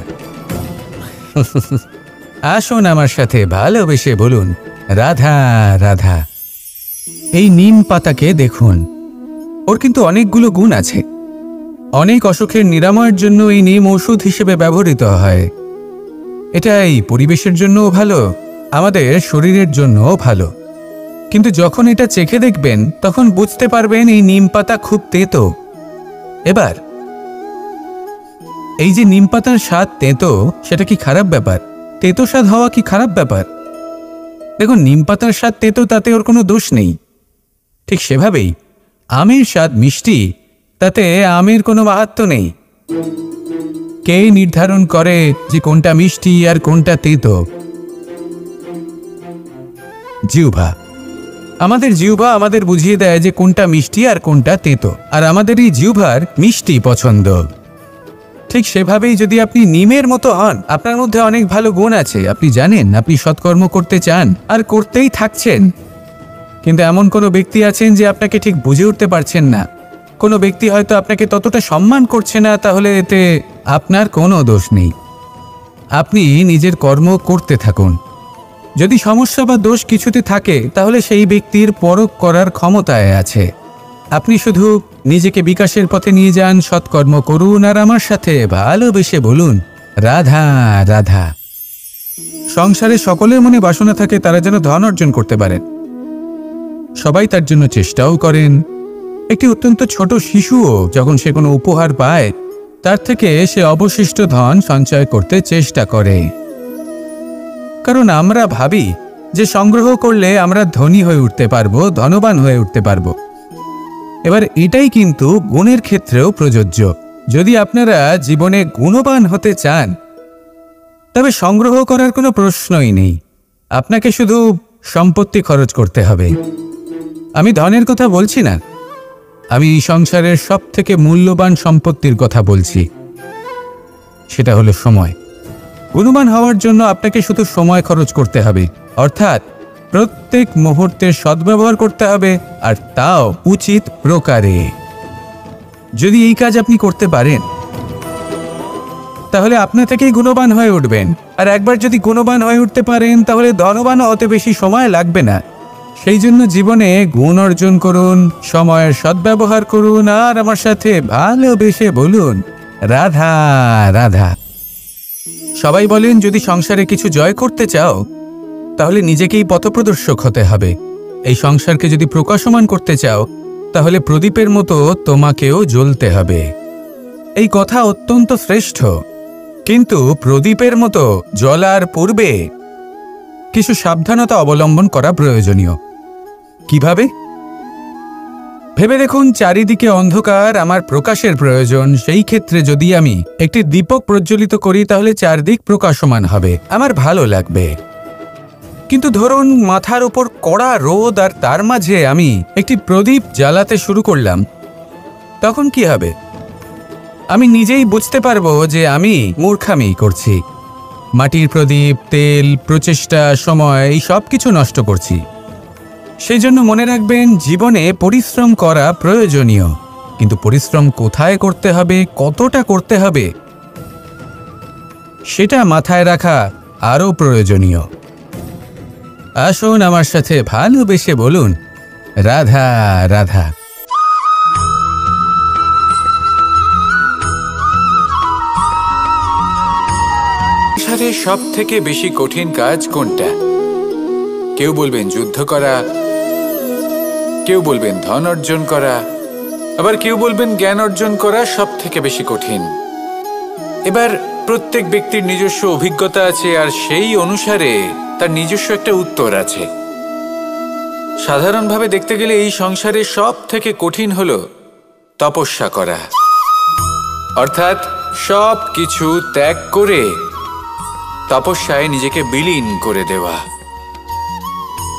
আসুন আমার সাথে ভালোবেসে বলুন, রাধা রাধা। এই নিম পাতাকে দেখুন, ওর কিন্তু অনেকগুলো গুণ আছে। অনেক অসুখের নিরাময়ের জন্য এই নিম ওষুধ হিসেবে ব্যবহৃত হয়। এটা এই পরিবেশের জন্যও ভালো, আমাদের শরীরের জন্যও ভালো। কিন্তু যখন এটা চেখে দেখবেন তখন বুঝতে পারবেন এই নিম পাতা খুব তেতো। এবার এই যে নিম পাতার স্বাদ তেতো, সেটা কি খারাপ ব্যাপার? তেতো স্বাদ হওয়া কি খারাপ ব্যাপার? দেখুন, নিম পাতার স্বাদ তেতো, তাতে ওর কোনো দোষ নেই। ঠিক সেভাবেই আমের স্বাদ মিষ্টি, তাতে আমের কোনো মাহাত্ম্য নেই। কে নির্ধারণ করে যে কোনটা মিষ্টি আর কোনটা তেতো? জিহ্বা। আমাদের জিহ্বা আমাদের বুঝিয়ে দেয় যে কোনটা মিষ্টি আর কোনটা তেতো, আর আমাদের এই জিহ্বার মিষ্টি পছন্দ। ঠিক সেভাবেই যদি আপনি নিমের মতো হন, আপনার মধ্যে অনেক ভালো গুণ আছে, আপনি জানেন, আপনি সৎকর্ম করতে চান আর করতেই থাকছেন। কিন্তু এমন কোনো ব্যক্তি আছেন যে আপনাকে ঠিক বুঝে উঠতে পারছেন না, কোনো ব্যক্তি হয়তো আপনাকে ততটা সম্মান করছে না, তাহলে এতে আপনার কোনো দোষ নেই। আপনি নিজের কর্ম করতে থাকুন। যদি সমস্যা বা দোষ কিছুতে থাকে তাহলে সেই ব্যক্তির পরখ করার ক্ষমতায় আছে। আপনি শুধু নিজেকে বিকাশের পথে নিয়ে যান, সৎকর্ম করুন আর আমার সাথে ভালোবেসে বলুন, রাধা রাধা। সংসারে সকলের মনে বাসনা থাকে তারা যেন ধন অর্জন করতে পারেন। সবাই তার জন্য চেষ্টাও করেন। একটি অত্যন্ত ছোট শিশুও যখন সে কোনো উপহার পায়, তার থেকে সে অবশিষ্ট ধন সঞ্চয় করতে চেষ্টা করে, কারণ আমরা ভাবি যে সংগ্রহ করলে আমরা ধনী হয়ে উঠতে পারবো, ধনবান হয়ে উঠতে পারবো। এবার এটাই কিন্তু গুণের ক্ষেত্রেও প্রযোজ্য। যদি আপনারা জীবনে গুণবান হতে চান তবে সংগ্রহ করার কোনো প্রশ্নই নেই, আপনাকে শুধু সম্পত্তি খরচ করতে হবে। আমি ধনের কথা বলছি না, আমি সংসারের সবথেকে মূল্যবান সম্পত্তির কথা বলছি, সেটা হলো সময়। গুণবান হওয়ার জন্য আপনাকে শুধু সময় খরচ করতে হবে, অর্থাৎ প্রত্যেক মুহূর্তের সদ্ব্যবহার করতে হবে, আর তাও উচিত প্রকারে। যদি এই কাজ আপনি করতে পারেন তাহলে আপনা থেকেই গুণবান হয়ে উঠবেন। আর একবার যদি গুণবান হয়ে উঠতে পারেন তাহলে ধনবানও হতে বেশি সময় লাগবে না। সেই জন্য জীবনে গুণ অর্জন করুন, সময়ের সদ্ব্যবহার করুন আর আমার সাথে ভালোবেসে বলুন, রাধা রাধা। সবাই বলেন যদি সংসারে কিছু জয় করতে চাও তাহলে নিজেকেই পথপ্রদর্শক হতে হবে। এই সংসারকে যদি প্রকাশমান করতে চাও তাহলে প্রদীপের মতো তোমাকেও জ্বলতে হবে। এই কথা অত্যন্ত শ্রেষ্ঠ, কিন্তু প্রদীপের মতো জ্বলার পূর্বে কিছু সাবধানতা অবলম্বন করা প্রয়োজনীয়। কিভাবে? ভেবে দেখুন, চারিদিকে অন্ধকার, আমার প্রকাশের প্রয়োজন। সেই ক্ষেত্রে যদি আমি একটি দীপক প্রজ্বলিত করি তাহলে চারদিক প্রকাশমান হবে, আমার ভালো লাগবে। কিন্তু ধরুন মাথার উপর কড়া রোদ আর তার মাঝে আমি একটি প্রদীপ জ্বালাতে শুরু করলাম, তখন কি হবে? আমি নিজেই বুঝতে পারবো যে আমি মূর্খামি করছি। মাটির প্রদীপ, তেল, প্রচেষ্টা, সময়, এই সব কিছু নষ্ট করছি। সেই জন্য মনে রাখবেন, জীবনে পরিশ্রম করা প্রয়োজনীয়, কিন্তু পরিশ্রম কোথায় করতে হবে, কতটা করতে হবে, সেটা মাথায় রাখা আরও প্রয়োজনীয়। আসুন আমার সাথে ভালোবেসে বলুন, রাধা রাধা। সংসারে সব থেকে বেশি কঠিন কাজ কোনটা? কেউ বলবেন যুদ্ধ করা, কেউ বলবেন ধন অর্জন করা, আবার কেউ বলবেন জ্ঞান অর্জন করা সব থেকে বেশি কঠিন। এবার প্রত্যেক ব্যক্তির নিজস্ব অভিজ্ঞতা আছে, আর সেই অনুসারে তার নিজস্ব একটা উত্তর আছে। সাধারণভাবে দেখতে গেলে এই সংসারে সব থেকে কঠিন হলো তপস্যা করা, অর্থাৎ সব কিছু ত্যাগ করে তপস্যায় নিজেকে বিলীন করে দেওয়া।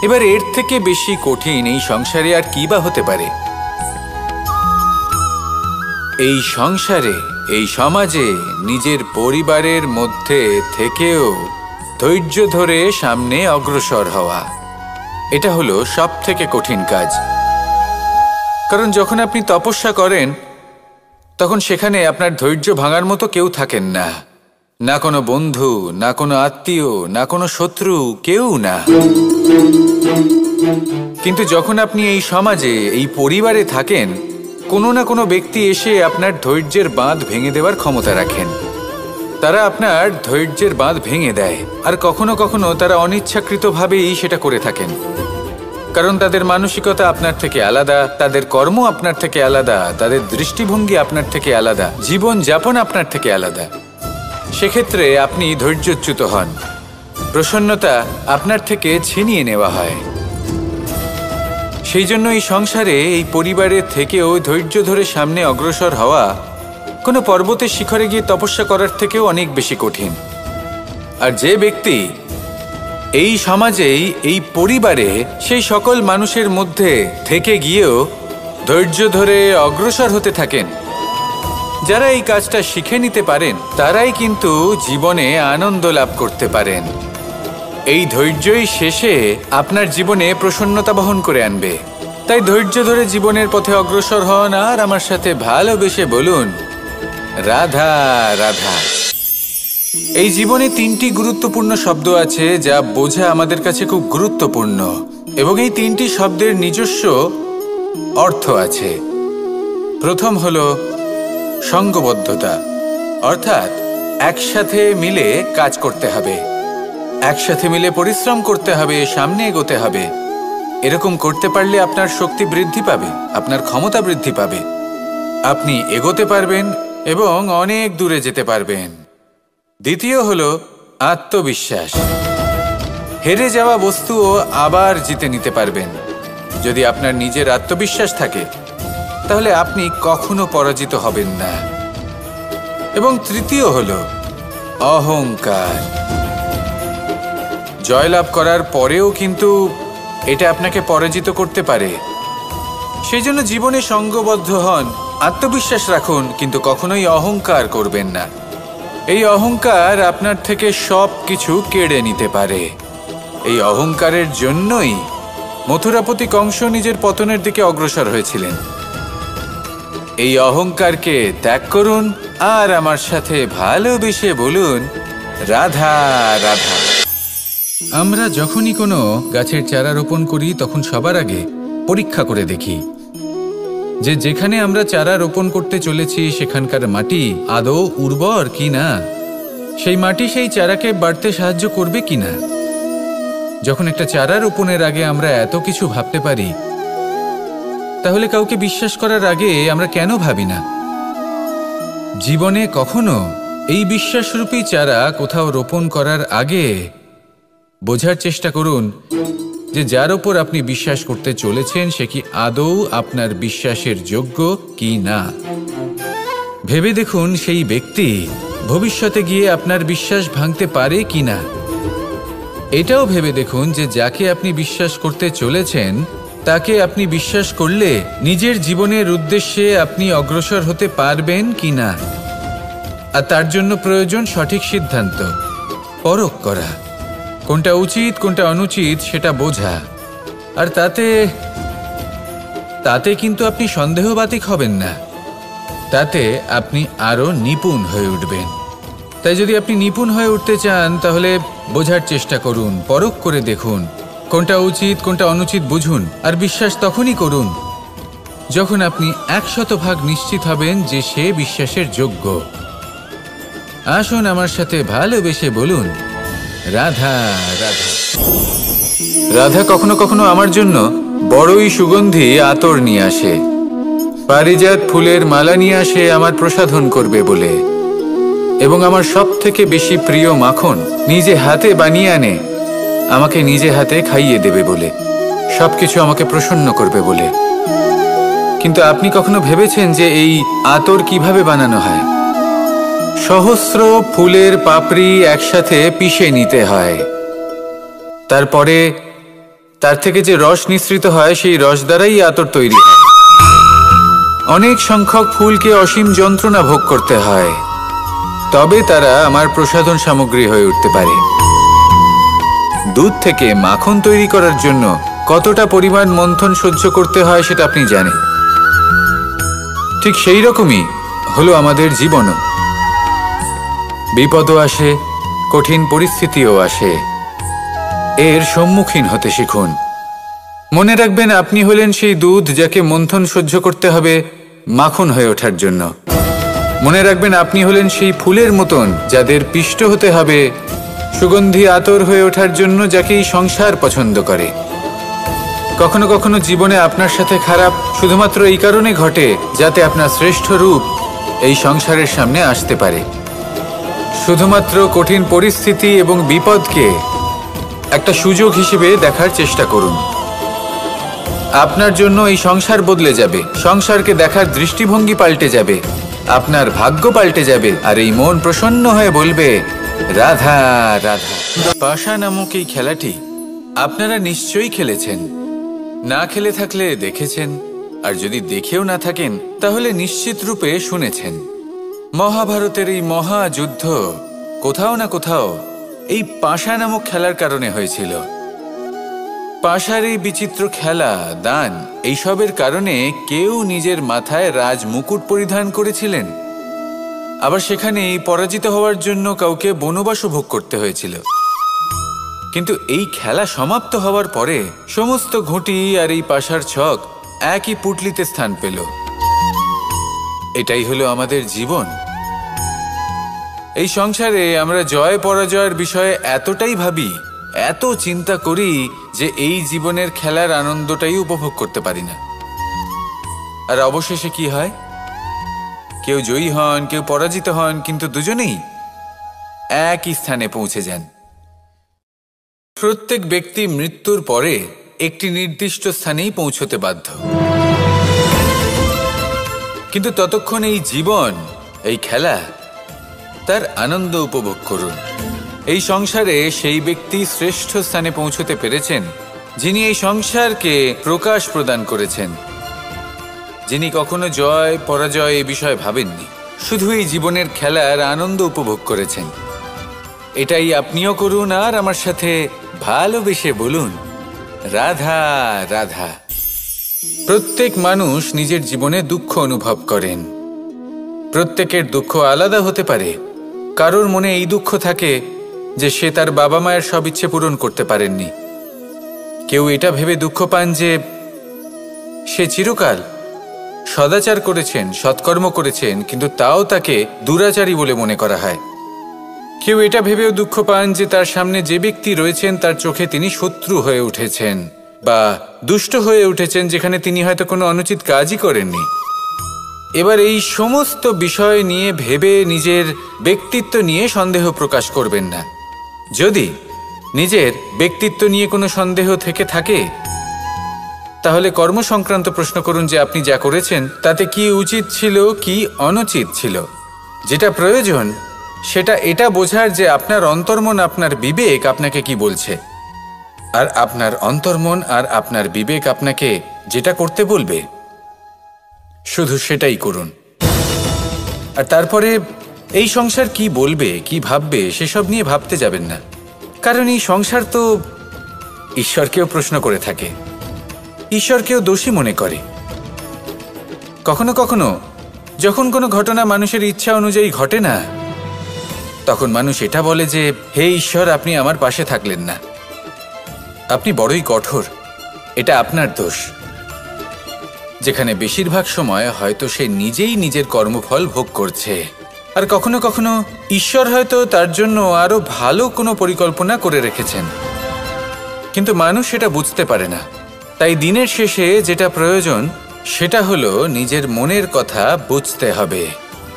এবার এর থেকে বেশি কঠিন এই সংসারে আর কি বা হতে পারে? এই সংসারে, এই সমাজে, নিজের পরিবারের মধ্যে থেকেও ধৈর্য ধরে সামনে অগ্রসর হওয়া, এটা হলো সব থেকে কঠিন কাজ। কারণ যখন আপনি তপস্যা করেন তখন সেখানে আপনার ধৈর্য ভাঙার মতো কেউ থাকেন না, না কোনো বন্ধু, না কোনো আত্মীয়, না কোনো শত্রু, কেউ না। কিন্তু যখন আপনি এই সমাজে, এই পরিবারে থাকেন, কোনো না কোনো ব্যক্তি এসে আপনার ধৈর্যের বাঁধ ভেঙে দেওয়ার ক্ষমতা রাখেন। তারা আপনার ধৈর্যের বাঁধ ভেঙে দেয়, আর কখনো কখনো তারা অনিচ্ছাকৃতভাবেই সেটা করে থাকেন। কারণ তাদের মানসিকতা আপনার থেকে আলাদা, তাদের কর্ম আপনার থেকে আলাদা, তাদের দৃষ্টিভঙ্গি আপনার থেকে আলাদা, জীবন যাপন আপনার থেকে আলাদা। সেক্ষেত্রে আপনি ধৈর্যচ্যুত হন, প্রসন্নতা আপনার থেকে ছিনিয়ে নেওয়া হয়। সেই জন্য এই সংসারে, এই পরিবারের থেকেও ধৈর্য ধরে সামনে অগ্রসর হওয়া কোনো পর্বতের শিখরে গিয়ে তপস্যা করার থেকেও অনেক বেশি কঠিন। আর যে ব্যক্তি এই সমাজেই, এই পরিবারে, সেই সকল মানুষের মধ্যে থেকে গিয়েও ধৈর্য ধরে অগ্রসর হতে থাকেন, যারা এই কাজটা শিখে নিতে পারেন, তারাই কিন্তু জীবনে আনন্দ লাভ করতে পারেন। এই ধৈর্যই শেষে আপনার জীবনে প্রসন্নতা বহন করে আনবে। তাই ধৈর্য ধরে জীবনের পথে অগ্রসর হন, আর আমার সাথে ভালোবেসে বলুন, রাধা রাধা। এই জীবনে তিনটি গুরুত্বপূর্ণ শব্দ আছে যা বোঝা আমাদের কাছে খুব গুরুত্বপূর্ণ, এবং এই তিনটি শব্দের নিজস্ব অর্থ আছে। প্রথম হলো সঙ্গবদ্ধতা, অর্থাৎ একসাথে মিলে কাজ করতে হবে, একসাথে মিলে পরিশ্রম করতে হবে, সামনে এগোতে হবে। এরকম করতে পারলে আপনার শক্তি বৃদ্ধি পাবে, আপনার ক্ষমতা বৃদ্ধি পাবে, আপনি এগোতে পারবেন এবং অনেক দূরে যেতে পারবেন। দ্বিতীয় হলো আত্মবিশ্বাস। হেরে যাওয়া বস্তুও আবার জিতে নিতে পারবেন। যদি আপনার নিজের আত্মবিশ্বাস থাকে তাহলে আপনি কখনো পরাজিত হবেন না। এবং তৃতীয় হলো অহংকার। জয়লাভ করার পরেও কিন্তু এটা আপনাকে পরাজিত করতে পারে। সেই জন্য জীবনে সঙ্গবদ্ধ হন, আত্মবিশ্বাস রাখুন, কিন্তু কখনোই অহংকার করবেন না। এই অহংকার আপনার থেকে সব কিছু কেড়ে নিতে পারে। এই অহংকারের জন্যই মথুরাপতি কংস নিজের পতনের দিকে অগ্রসর হয়েছিলেন। এই অহংকারকে ত্যাগ করুন, আর আমার সাথে ভালোবেসে বলুন, রাধা রাধা। আমরা যখনই কোনো গাছের চারা রোপণ করি তখন সবার আগে পরীক্ষা করে দেখি যে যেখানে আমরা চারা রোপণ করতে চলেছি সেখানকার মাটি আদৌ উর্বর কিনা, সেই মাটি সেই চারাকে বাড়তে সাহায্য করবে কিনা। যখন একটা চারা রোপণের আগে আমরা এত কিছু ভাবতে পারি, তাহলে কাউকে বিশ্বাস করার আগে আমরা কেন ভাবি না? জীবনে কখনো এই বিশ্বাসরূপী চারা কোথাও রোপণ করার আগে বোঝার চেষ্টা করুন যে যার ওপর আপনি বিশ্বাস করতে চলেছেন সে কি আদৌ আপনার বিশ্বাসের যোগ্য কি না। ভেবে দেখুন সেই ব্যক্তি ভবিষ্যতে গিয়ে আপনার বিশ্বাস ভাঙতে পারে কি না। এটাও ভেবে দেখুন যে যাকে আপনি বিশ্বাস করতে চলেছেন তাকে আপনি বিশ্বাস করলে নিজের জীবনের উদ্দেশ্যে আপনি অগ্রসর হতে পারবেন কি না। আর তার জন্য প্রয়োজন সঠিক সিদ্ধান্ত, পরখ করা, কোনটা উচিত কোনটা অনুচিত সেটা বোঝা। আর তাতে কিন্তু আপনি সন্দেহবাতিক হবেন না, তাতে আপনি আরও নিপুণ হয়ে উঠবেন। তাই যদি আপনি নিপুণ হয়ে উঠতে চান তাহলে বোঝার চেষ্টা করুন, পরখ করে দেখুন, কোনটা উচিত কোনটা অনুচিত বুঝুন। আর বিশ্বাস তখনই করুন যখন আপনি 100% নিশ্চিত হবেন যে সে বিশ্বাসের যোগ্য। আসুন আমার সাথে ভালোবেসে বলুন, রাধা রাধা। রাধা কখনো কখনো আমার জন্য বড়ই সুগন্ধি আতর নিয়ে আসে, পারিজাত ফুলের মালা নিয়ে আসে আমার প্রসাধন করবে বলে, এবং আমার সব থেকে বেশি প্রিয় মাখন নিজে হাতে বানিয়ে আনে আমাকে নিজে হাতে খাইয়ে দেবে বলে, সবকিছু আমাকে প্রসন্ন করবে বলে। কিন্তু আপনি কখনো ভেবেছেন যে এই আতর কিভাবে বানানো হয়? সহস্র ফুলের পাপড়ি একসাথে পিষে নিতে হয়, তারপরে তার থেকে যে রস নিঃসৃত হয় সেই রস দ্বারাই আতর তৈরি হয়। অনেক সংখ্যক ফুলকে অসীম যন্ত্রণা ভোগ করতে হয়, তবে তারা আমার প্রসাধন সামগ্রী হয়ে উঠতে পারে। দুধ থেকে মাখন তৈরি করার জন্য কতটা পরিমাণ মন্থন সহ্য করতে হয় সেটা আপনি জানেন। ঠিক সেই রকমই হলো আমাদের জীবনও। বিপদও আসে, কঠিন পরিস্থিতিও আসে, এর সম্মুখীন হতে শিখুন। মনে রাখবেন আপনি হলেন সেই দুধ যাকে মন্থন সহ্য করতে হবে মাখন হয়ে ওঠার জন্য। মনে রাখবেন আপনি হলেন সেই ফুলের মতন যাদের পিষ্ট হতে হবে সুগন্ধি আতর হয়ে ওঠার জন্য, যাকে এই সংসার পছন্দ করে। কখনো কখনো জীবনে আপনার সাথে খারাপ শুধুমাত্র এই কারণে ঘটে যাতে আপনার শ্রেষ্ঠ রূপ এই সংসারের সামনে আসতে পারে। শুধুমাত্র কঠিন পরিস্থিতি এবং বিপদকে একটা সুযোগ হিসেবে দেখার চেষ্টা করুন। আপনার জন্য এই সংসার বদলে যাবে, সংসারকে দেখার দৃষ্টিভঙ্গি পাল্টে যাবে, আপনার ভাগ্য পাল্টে যাবে, আর এই মন প্রসন্ন হয়ে বলবে, রাধা রাধা। পাশা নামক এই খেলাটি আপনারা নিশ্চয়ই খেলেছেন, না খেলে থাকলে দেখেছেন, আর যদি দেখেও না থাকেন তাহলে নিশ্চিত রূপে শুনেছেন। মহাভারতের এই মহাযুদ্ধ কোথাও না কোথাও এই পাশা নামক খেলার কারণে হয়েছিল। পাশার এই বিচিত্র খেলা, দান, এইসবের কারণে কেউ নিজের মাথায় রাজ মুকুট পরিধান করেছিলেন, আবার সেখানেই পরাজিত হওয়ার জন্য কাউকে বনবাসও ভোগ করতে হয়েছিল। কিন্তু এই খেলা সমাপ্ত হওয়ার পরে সমস্ত ঘুঁটি আর এই পাশার ছক একই পুটলিতে স্থান পেল। এটাই হলো আমাদের জীবন। এই সংসারে আমরা জয় পরাজয়ের বিষয়ে এতটাই ভাবি, এত চিন্তা করি যে এই জীবনের খেলার আনন্দটাই উপভোগ করতে পারি না। আর অবশেষে কি হয়? কেউ জয়ী হন, কেউ পরাজিত হন, কিন্তু দুজনেই একই স্থানে পৌঁছে যান। প্রত্যেক ব্যক্তি মৃত্যুর পরে একটি নির্দিষ্ট স্থানেই পৌঁছতে বাধ্য, কিন্তু ততক্ষণ এই জীবন, এই খেলা, তার আনন্দ উপভোগ করুন। এই সংসারে সেই ব্যক্তি শ্রেষ্ঠ স্থানে পৌঁছতে পেরেছেন যিনি এই সংসারকে প্রকাশ প্রদান করেছেন, যিনি কখনো জয় পরাজয় এ বিষয়ে ভাবেননি, শুধু এই জীবনের খেলার আনন্দ উপভোগ করেছেন। এটাই আপনিও করুন আর আমার সাথে ভালোবেসে বলুন, রাধা রাধা। প্রত্যেক মানুষ নিজের জীবনে দুঃখ অনুভব করেন। প্রত্যেকের দুঃখ আলাদা হতে পারে। কারোর মনে এই দুঃখ থাকে যে সে তার বাবা মায়ের সব ইচ্ছে পূরণ করতে পারেননি। কেউ এটা ভেবে দুঃখ পান যে সে চিরকাল সদাচার করেছেন, সৎকর্ম করেছেন, কিন্তু তাও তাকে দুরাচারী বলে মনে করা হয়। কেউ এটা ভেবেও দুঃখ পান যে তার সামনে যে ব্যক্তি রয়েছেন তার চোখে তিনি শত্রু হয়ে উঠেছেন বা দুষ্ট হয়ে উঠেছেন, যেখানে তিনি হয়তো কোনো অনুচিত কাজই করেননি। এবার এই সমস্ত বিষয় নিয়ে ভেবে নিজের ব্যক্তিত্ব নিয়ে সন্দেহ প্রকাশ করবেন না। যদি নিজের ব্যক্তিত্ব নিয়ে কোনো সন্দেহ থেকে থাকে, তাহলে কর্ম সংক্রান্ত প্রশ্ন করুন যে আপনি যা করেছেন তাতে কি উচিত ছিল, কি অনুচিত ছিল। যেটা প্রয়োজন সেটা এটা বোঝার যে আপনার অন্তর্মন, আপনার বিবেক আপনাকে কি বলছে, আর আপনার অন্তর্মন আর আপনার বিবেক আপনাকে যেটা করতে বলবে শুধু সেটাই করুন। আর তারপরে এই সংসার কি বলবে, কি ভাববে সেসব নিয়ে ভাবতে যাবেন না, কারণ এই সংসার তো ঈশ্বরকেও প্রশ্ন করে থাকে, ঈশ্বরকেও দোষী মনে করে। কখনো কখনো যখন কোনো ঘটনা মানুষের ইচ্ছা অনুযায়ী ঘটে না, তখন মানুষ এটা বলে যে হে ঈশ্বর, আপনি আমার পাশে থাকলেন না, আপনি বড়ই কঠোর, এটা আপনার দোষ। যেখানে বেশিরভাগ সময় হয়তো সে নিজেই নিজের কর্মফল ভোগ করছে। আর কখনো কখনো ঈশ্বর হয়তো তার জন্য আরো ভালো কোনো পরিকল্পনা করে রেখেছেন, কিন্তু মানুষ সেটা বুঝতে পারে না। তাই দিনের শেষে যেটা প্রয়োজন সেটা হলো নিজের মনের কথা বুঝতে হবে।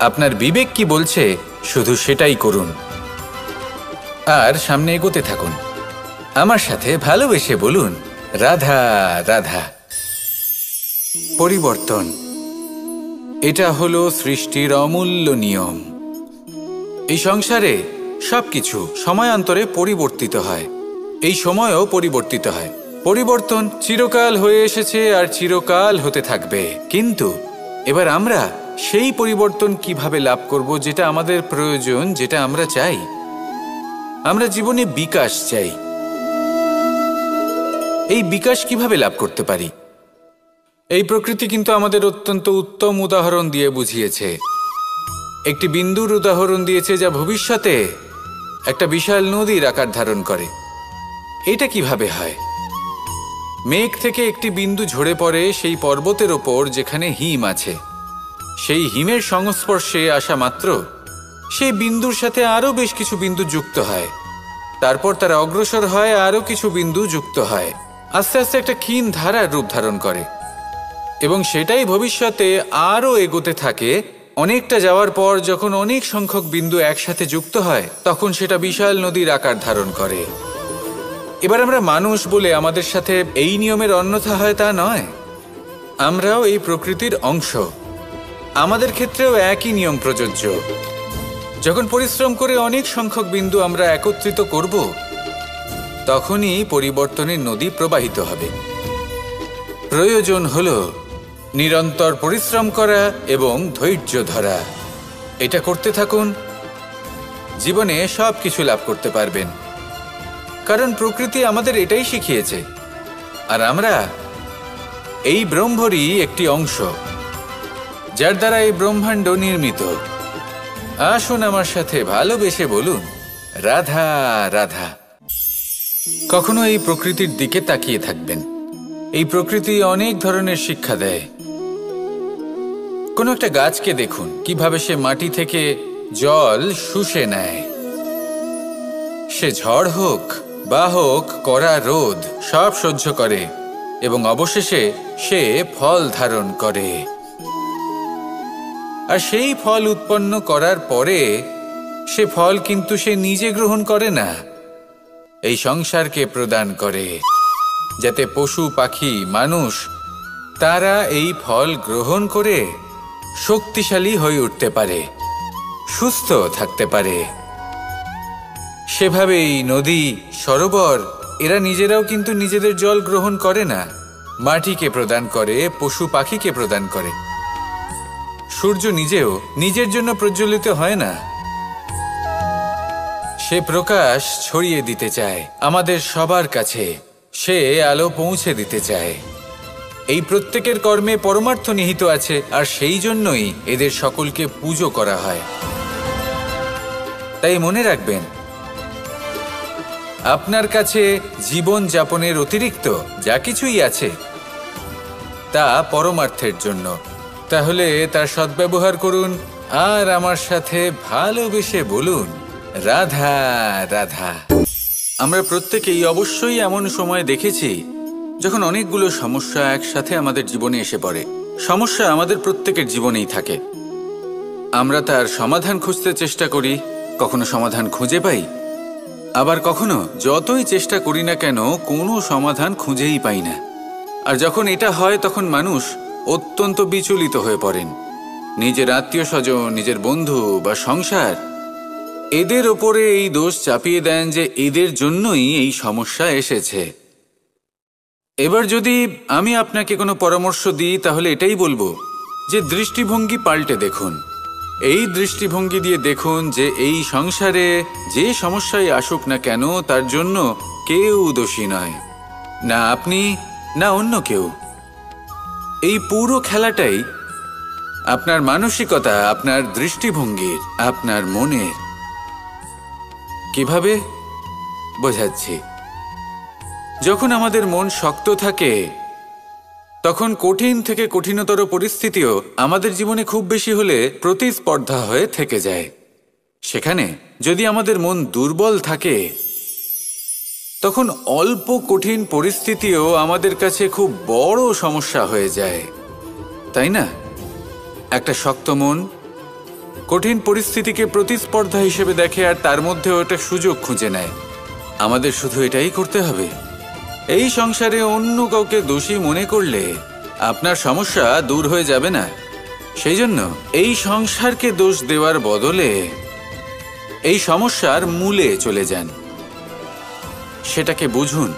আপনার বিবেক কি বলছে শুধু সেটাই করুন, আর সামনে এগোতে থাকুন। আমার সাথে ভালোবেসে বলুন, রাধা রাধা। পরিবর্তন, এটা হলো সৃষ্টির অমূল্য নিয়ম। এই সংসারে সবকিছু সময়ান্তরে পরিবর্তিত হয়, এই সময়ও পরিবর্তিত হয়। পরিবর্তন চিরকাল হয়ে এসেছে আর চিরকাল হতে থাকবে। কিন্তু এবার আমরা সেই পরিবর্তন কিভাবে লাভ করব যেটা আমাদের প্রয়োজন, যেটা আমরা চাই। আমরা জীবনে বিকাশ চাই। এই বিকাশ কিভাবে লাভ করতে পারি? এই প্রকৃতি কিন্তু আমাদের অত্যন্ত উত্তম উদাহরণ দিয়ে বুঝিয়েছে। একটি বিন্দুর উদাহরণ দিয়েছে যা ভবিষ্যতে একটা বিশাল নদীর আকার ধারণ করে। এটা কিভাবে হয়? মেঘ থেকে একটি বিন্দু ঝরে পড়ে সেই পর্বতের ওপর যেখানে হিম আছে। সেই হিমের সংস্পর্শে আসা মাত্র সেই বিন্দুর সাথে আরও বেশ কিছু বিন্দু যুক্ত হয়। তারপর তারা অগ্রসর হয়, আরও কিছু বিন্দু যুক্ত হয়, আস্তে আস্তে একটা ক্ষীণ ধারার রূপ ধারণ করে, এবং সেটাই ভবিষ্যতে আরও এগোতে থাকে। অনেকটা যাওয়ার পর যখন অনেক সংখ্যক বিন্দু একসাথে যুক্ত হয়, তখন সেটা বিশাল নদীর আকার ধারণ করে। এবার আমরা মানুষ বলে আমাদের সাথে এই নিয়মের অন্যথা হয় তা নয়। আমরাও এই প্রকৃতির অংশ, আমাদের ক্ষেত্রেও একই নিয়ম প্রযোজ্য। যখন পরিশ্রম করে অনেক সংখ্যক বিন্দু আমরা একত্রিত করব, তখনই পরিবর্তনের নদী প্রবাহিত হবে। প্রয়োজন হলো নিরন্তর পরিশ্রম করা এবং ধৈর্য ধরা। এটা করতে থাকুন, জীবনে সব কিছু লাভ করতে পারবেন। কারণ প্রকৃতি আমাদের এটাই শিখিয়েছে, আর আমরা এই ব্রহ্মরই একটি অংশ, যার দ্বারা এই ব্রহ্মাণ্ড নির্মিত। আসুন আমার সাথে ভালোবেসে বলুন, রাধা রাধা। কখনো এই প্রকৃতির দিকে তাকিয়ে থাকবেন। এই প্রকৃতি অনেক ধরনের শিক্ষা দেয়। কোনো একটা গাছকে দেখুন কিভাবে সে মাটি থেকে জল শুষে নেয়। সে ঝড় হোক বা হোক কড়া রোদ, সব সহ্য করে এবং অবশেষে সে ফল ধারণ করে। আর সেই ফল উৎপন্ন করার পরে সে ফল কিন্তু সে নিজে গ্রহণ করে না, এই সংসারকে প্রদান করে, যাতে পশু পাখি মানুষ তারা এই ফল গ্রহণ করে শক্তিশালী হয়ে উঠতে পারে, সুস্থ থাকতে পারে। সেভাবেই নদী, সরোবর এরা নিজেরাও কিন্তু নিজেদের জল গ্রহণ করে না, মাটিকে প্রদান করে, পশু পাখিকে প্রদান করে। সূর্য নিজেও নিজের জন্য প্রজ্বলিত হয় না, সে প্রকাশ ছড়িয়ে দিতে চায় আমাদের সবার কাছে, সে আলো পৌঁছে দিতে চায়। এই প্রত্যেকের কর্মে পরমার্থ নিহিত আছে, আর সেই জন্যই এদের সকলকে পুজো করা হয়। তাই মনে রাখবেন, আপনার কাছে জীবন যাপনের অতিরিক্ত যা কিছুই আছে তা পরমার্থের জন্য। তাহলে তার সদ্ব্যবহার করুন, আর আমার সাথে ভালোবেসে বলুন, রাধা রাধা। আমরা প্রত্যেকেই অবশ্যই এমন সময় দেখেছি যখন অনেকগুলো সমস্যা একসাথে আমাদের জীবনে এসে পড়ে। সমস্যা আমাদের প্রত্যেকের জীবনেই থাকে। আমরা তার সমাধান খুঁজতে চেষ্টা করি, কখনো সমাধান খুঁজে পাই, আবার কখনো যতই চেষ্টা করি না কেন কোনো সমাধান খুঁজেই পাই না। আর যখন এটা হয় তখন মানুষ অত্যন্ত বিচলিত হয়ে পড়েন। নিজের আত্মীয় স্বজন, নিজের বন্ধু বা সংসার, এদের ওপরে এই দোষ চাপিয়ে দেন যে এদের জন্যই এই সমস্যা এসেছে। এবার যদি আমি আপনাকে কোনো পরামর্শ দিই তাহলে এটাই বলবো যে দৃষ্টিভঙ্গি পাল্টে দেখুন। এই দৃষ্টিভঙ্গি দিয়ে দেখুন যে এই সংসারে যে সমস্যায় আসুক না কেন তার জন্য কেউ দোষী নয়, না আপনি না অন্য কেউ। এই পুরো খেলাটাই আপনার মানসিকতা, আপনার দৃষ্টিভঙ্গির, আপনার মনের। কিভাবে বোঝাচ্ছি? যখন আমাদের মন শক্ত থাকে তখন কঠিন থেকে কঠিনতর পরিস্থিতিও আমাদের জীবনে খুব বেশি হলে প্রতিস্পর্ধা হয়ে থেকে যায়। সেখানে যদি আমাদের মন দুর্বল থাকে তখন অল্প কঠিন পরিস্থিতিও আমাদের কাছে খুব বড় সমস্যা হয়ে যায়, তাই না? একটা শক্ত মন কঠিন পরিস্থিতিকে প্রতিস্পর্ধা হিসেবে দেখে আর তার মধ্যে ওটা সুযোগ খুঁজে নেয়। আমাদের শুধু এটাই করতে হবে। এই সংসারে অন্য কাউকে দোষী মনে করলে আপনার সমস্যা দূর হয়ে যাবে না। সেই জন্য এই সংসারকে দোষ দেওয়ার বদলে এই সমস্যার মূলে চলে যান, সেটাকে বুঝুন,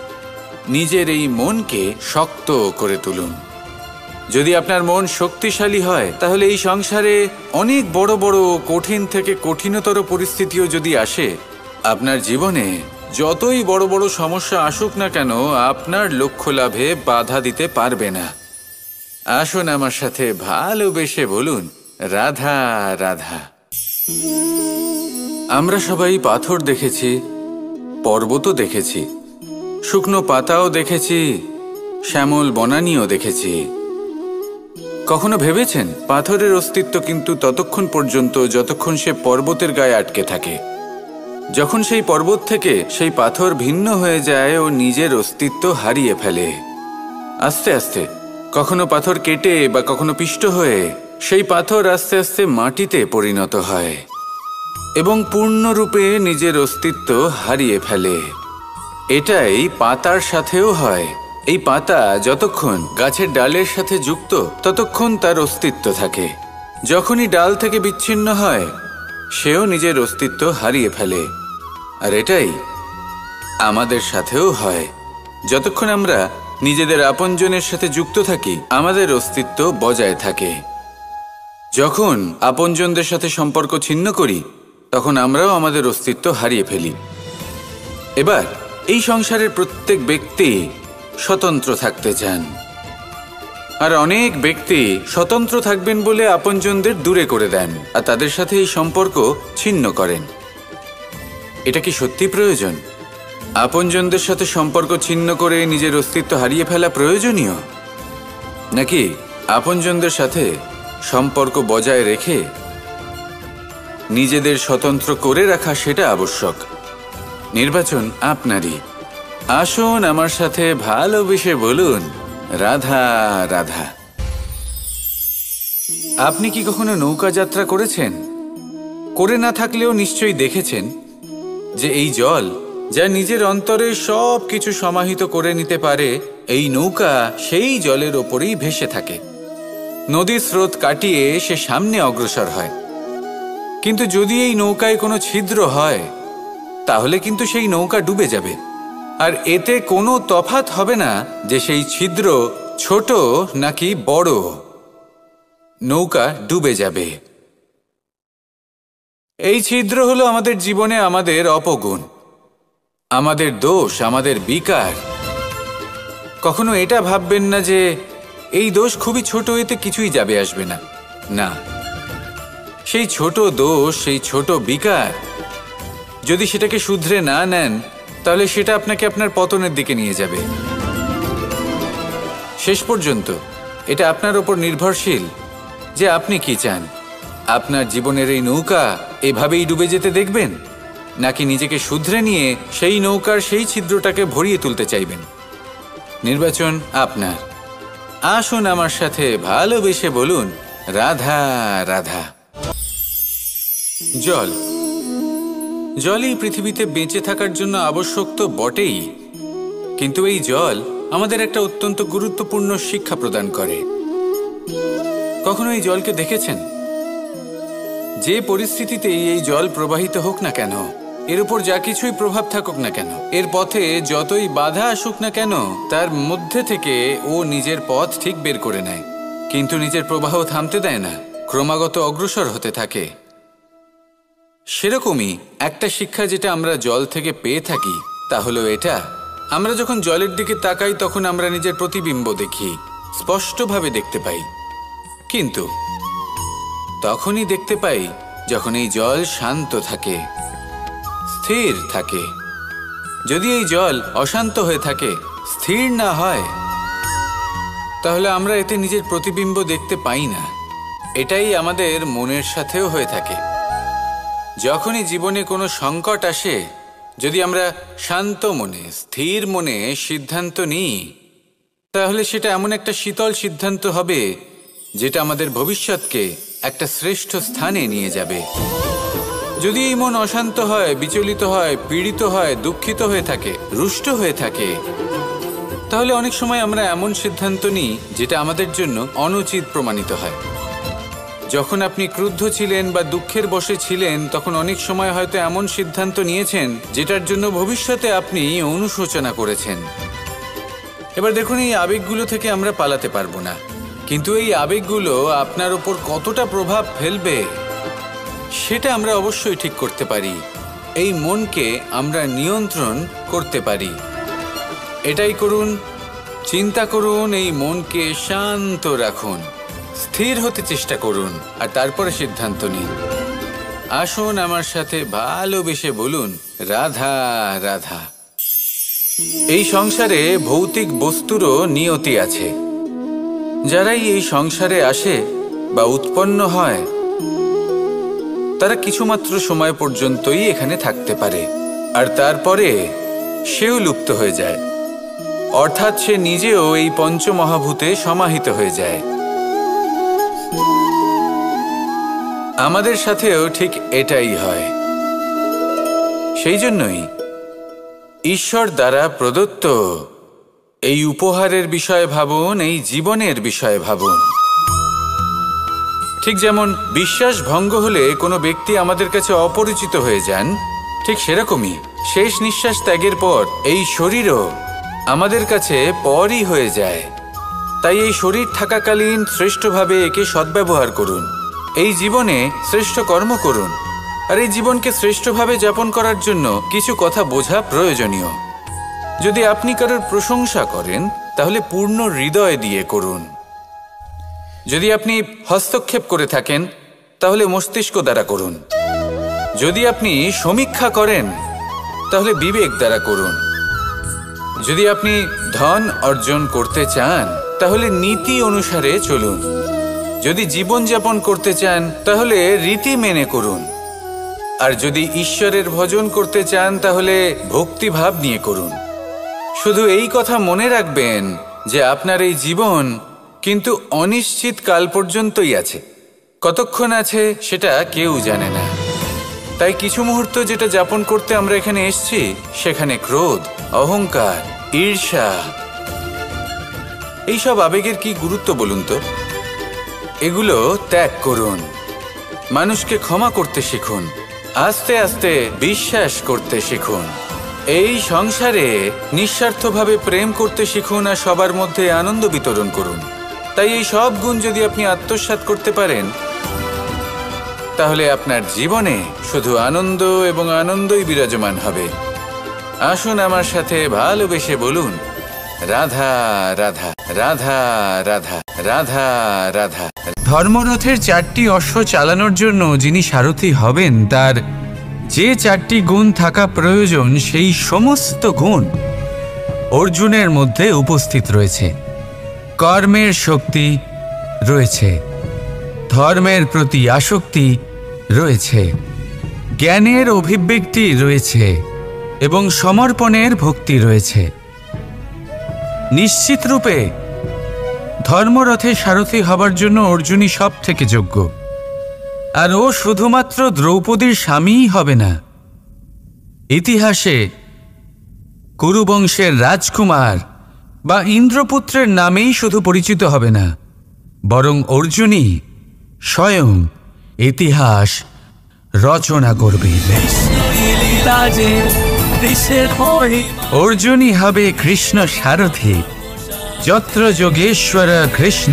নিজের এই মনকে শক্ত করে তুলুন। যদি আপনার মন শক্তিশালী হয় তাহলে এই সংসারে অনেক বড় বড় কঠিন থেকে কঠিনতর পরিস্থিতিও যদি আসে, আপনার জীবনে যতই বড় বড় সমস্যা আসুক না কেন আপনার লক্ষ্য লাভে বাধা দিতে পারবে না। আসুন আমার সাথে ভালোবেসে বলুন, রাধা রাধা। আমরা সবাই পাথর দেখেছি, পর্বতও দেখেছি, শুকনো পাতাও দেখেছি, শ্যামল বনানীও দেখেছি। কখনো ভেবেছেন পাথরের অস্তিত্ব কিন্তু ততক্ষণ পর্যন্ত যতক্ষণ সে পর্বতের গায়ে আটকে থাকে। যখন সেই পর্বত থেকে সেই পাথর ভিন্ন হয়ে যায় ও নিজের অস্তিত্ব হারিয়ে ফেলে। আস্তে আস্তে কখনো পাথর কেটে বা কখনো পিষ্ট হয়ে সেই পাথর আস্তে আস্তে মাটিতে পরিণত হয় এবং পূর্ণরূপে নিজের অস্তিত্ব হারিয়ে ফেলে। এটাই পাতার সাথেও হয়। এই পাতা যতক্ষণ গাছের ডালের সাথে যুক্ত ততক্ষণ তার অস্তিত্ব থাকে। যখনই ডাল থেকে বিচ্ছিন্ন হয় সেও নিজের অস্তিত্ব হারিয়ে ফেলে। আর এটাই আমাদের সাথেও হয়। যতক্ষণ আমরা নিজেদের আপনজনের সাথে যুক্ত থাকি আমাদের অস্তিত্ব বজায় থাকে। যখন আপনজনদের সাথে সম্পর্ক ছিন্ন করি তখন আমরাও আমাদের অস্তিত্ব হারিয়ে ফেলি। এবার এই সংসারের প্রত্যেক ব্যক্তি স্বতন্ত্র থাকতে চান, আর অনেক ব্যক্তি স্বতন্ত্র থাকবেন বলে আপনজনদের দূরে করে দেন আর তাদের সাথে এই সম্পর্ক ছিন্ন করেন। এটা কি সত্যি প্রয়োজন? আপনজনদের সাথে সম্পর্ক ছিন্ন করে নিজের অস্তিত্ব হারিয়ে ফেলা প্রয়োজনীয়, নাকি আপনজনদের সাথে সম্পর্ক বজায় রেখে নিজেদের স্বতন্ত্র করে রাখা সেটা আবশ্যক? নির্বাচন আপনারই। আসুন আমার সাথে ভালোবেসে বলুন, রাধা রাধা। আপনি কি কখনো নৌকা যাত্রা করেছেন? করে না থাকলেও নিশ্চয়ই দেখেছেন যে এই জল যা নিজের অন্তরে সব কিছু সমাহিত করে নিতে পারে, এই নৌকা সেই জলের ওপরেই ভেসে থাকে। নদীর স্রোত কাটিয়ে সে সামনে অগ্রসর হয়। কিন্তু যদি এই নৌকায় কোনো ছিদ্র হয় তাহলে কিন্তু সেই নৌকা ডুবে যাবে। আর এতে কোনো তফাৎ হবে না যে সেই ছিদ্র ছোট নাকি বড়, নৌকা ডুবে যাবে। এই ছিদ্র হলো আমাদের জীবনে আমাদের অপগুণ, আমাদের দোষ, আমাদের বিকার। কখনো এটা ভাববেন না যে এই দোষ খুবই ছোট, এতে কিছুই যাবে আসবে না। না, সেই ছোট দোষ, সেই ছোট বিকার যদি সেটাকে শুধরে না নেন তাহলে সেটা আপনাকে আপনার পতনের দিকে নিয়ে যাবে। শেষ পর্যন্ত এটা আপনার ওপর নির্ভরশীল যে আপনি কি চান। আপনার জীবনের এই নৌকা এভাবেই ডুবে যেতে দেখবেন, নাকি নিজেকে শুধরে নিয়ে সেই নৌকার সেই ছিদ্রটাকে ভরিয়ে তুলতে চাইবেন? নির্বাচন আপনার। আসুন আমার সাথে ভালোবেসে বলুন, রাধা রাধা। জল, জলই পৃথিবীতে বেঁচে থাকার জন্য আবশ্যক তো বটেই, কিন্তু এই জল আমাদের একটা অত্যন্ত গুরুত্বপূর্ণ শিক্ষা প্রদান করে। কখনো এই জলকে দেখেছেন? যে পরিস্থিতিতেই এই জল প্রবাহিত হোক না কেন, এর উপর যা কিছুই প্রভাব থাকুক না কেন, এর পথে যতই বাধা আসুক না কেন, তার মধ্যে থেকে ও নিজের পথ ঠিক বের করে নেয়, কিন্তু নিজের প্রবাহ থামতে দেয় না, ক্রমাগত অগ্রসর হতে থাকে। সেরকমই একটা শিক্ষা যেটা আমরা জল থেকে পেয়ে থাকি তা হলো এটা, আমরা যখন জলের দিকে তাকাই তখন আমরা নিজের প্রতিবিম্ব দেখি, স্পষ্টভাবে দেখতে পাই, কিন্তু তখনই দেখতে পাই যখন এই জল শান্ত থাকে, স্থির থাকে। যদি এই জল অশান্ত হয়ে থাকে, স্থির না হয়, তাহলে আমরা এতে নিজের প্রতিবিম্ব দেখতে পাই না। এটাই আমাদের মনের সাথেও হয়ে থাকে। যখনই জীবনে কোনো সংকট আসে, যদি আমরা শান্ত মনে, স্থির মনে সিদ্ধান্ত নিই, তাহলে সেটা এমন একটা শীতল সিদ্ধান্ত হবে যেটা আমাদের ভবিষ্যৎকে একটা শ্রেষ্ঠ স্থানে নিয়ে যাবে। যদি এই মন অশান্ত হয়, বিচলিত হয়, পীড়িত হয়, দুঃখিত হয়ে থাকে, রুষ্ট হয়ে থাকে, তাহলে অনেক সময় আমরা এমন সিদ্ধান্ত নিই যেটা আমাদের জন্য অনুচিত প্রমাণিত হয়। যখন আপনি ক্রুদ্ধ ছিলেন বা দুঃখের বশে ছিলেন, তখন অনেক সময় হয়তো এমন সিদ্ধান্ত নিয়েছেন যেটার জন্য ভবিষ্যতে আপনি অনুশোচনা করেছেন। এবার দেখুন, এই আবেগগুলো থেকে আমরা পালাতে পারবো না, কিন্তু এই আবেগগুলো আপনার উপর কতটা প্রভাব ফেলবে সেটা আমরা অবশ্যই ঠিক করতে পারি। এই মনকে আমরা নিয়ন্ত্রণ করতে পারি। এটাই করুন, চিন্তা করুন, এই মনকে শান্ত রাখুন, স্থির হতে চেষ্টা করুন, আর তারপরে সিদ্ধান্ত নিন। আসুন আমার সাথে ভালোবেসে বলুন, রাধা রাধা। এই সংসারে ভৌতিক বস্তুরও নিয়তি আছে। যারাই এই সংসারে আসে বা উৎপন্ন হয়, তারা কিছুমাত্র সময় পর্যন্তই এখানে থাকতে পারে, আর তারপরে সেও লুপ্ত হয়ে যায়, অর্থাৎ সে নিজেও এই পঞ্চমহাভূতে সমাহিত হয়ে যায়। আমাদের সাথেও ঠিক এটাই হয়। সেই জন্যই ঈশ্বর দ্বারা প্রদত্ত এই উপহারের বিষয়ে ভাবুন, এই জীবনের বিষয়ে ভাবুন। ঠিক যেমন বিশ্বাস ভঙ্গ হলে কোনো ব্যক্তি আমাদের কাছে অপরিচিত হয়ে যান, ঠিক সেরকমই শেষ নিঃশ্বাস ত্যাগের পর এই শরীরও আমাদের কাছে পরই হয়ে যায়। তাই এই শরীর থাকাকালীন শ্রেষ্ঠভাবে একে সদ্ব্যবহার করুন, এই জীবনে শ্রেষ্ঠ কর্ম করুন, আর এই জীবনকে শ্রেষ্ঠভাবে যাপন করার জন্য কিছু কথা বোঝা প্রয়োজনীয়। যদি আপনি কারোর প্রশংসা করেন, তাহলে পূর্ণ হৃদয় দিয়ে করুন। যদি আপনি হস্তক্ষেপ করে থাকেন, তাহলে মস্তিষ্ক দ্বারা করুন। যদি আপনি সমীক্ষা করেন, তাহলে বিবেক দ্বারা করুন। যদি আপনি ধন অর্জন করতে চান, তাহলে নীতি অনুসারে চলুন। যদি জীবনযাপন করতে চান, তাহলে রীতি মেনে করুন। আর যদি ঈশ্বরের ভজন করতে চান, তাহলে ভক্তিভাব নিয়ে করুন। শুধু এই কথা মনে রাখবেন যে আপনার এই জীবন কিন্তু অনিশ্চিত কাল পর্যন্তই আছে। কতক্ষণ আছে সেটা কেউ জানে না। তাই কিছু মুহূর্ত যেটা যাপন করতে আমরা এখানে এসেছি, সেখানে ক্রোধ, অহংকার, ঈর্ষা, এইসব আবেগের কি গুরুত্ব বলুন তো? এগুলো ত্যাগ করুন। মানুষকে ক্ষমা করতে শিখুন, আস্তে আস্তে বিশ্বাস করতে শিখুন। এই সংসারে নিঃস্বার্থভাবে প্রেম করতে শিখুন, আর সবার মধ্যে আনন্দ বিতরণ করুন। তাই এই সব গুণ যদি আপনি আত্মসাৎ করতে পারেন, তাহলে আপনার জীবনে শুধু আনন্দ এবং আনন্দই বিরাজমান হবে। আসুন আমার সাথে ভালোবেসে বলুন, রাধা রাধা, রাধা রাধা, রাধা রাধা। ধর্মরথের 4টি অশ্ব চালানোর জন্য যিনি সারথি হবেন, তার যে 4টি গুণ থাকা প্রয়োজন, সেই সমস্ত গুণ অর্জুনের মধ্যে উপস্থিত রয়েছে। কর্মের শক্তি রয়েছে, ধর্মের প্রতি আসক্তি রয়েছে, জ্ঞানের অভিব্যক্তি রয়েছে এবং সমর্পণের ভক্তি রয়েছে। নিশ্চিত রূপে ধর্মরথে সারথি হবার জন্য অর্জুনই সব থেকে যোগ্য। আর ও শুধুমাত্র দ্রৌপদীর স্বামীই হবে না, ইতিহাসে কুরুবংশের রাজকুমার বা ইন্দ্রপুত্রের নামেই শুধু পরিচিত হবে না, বরং অর্জুনই স্বয়ং ইতিহাস রচনা করবে। অর্জুনই হবে কৃষ্ণ সারথি, যত্র যোগেশ্বর কৃষ্ণ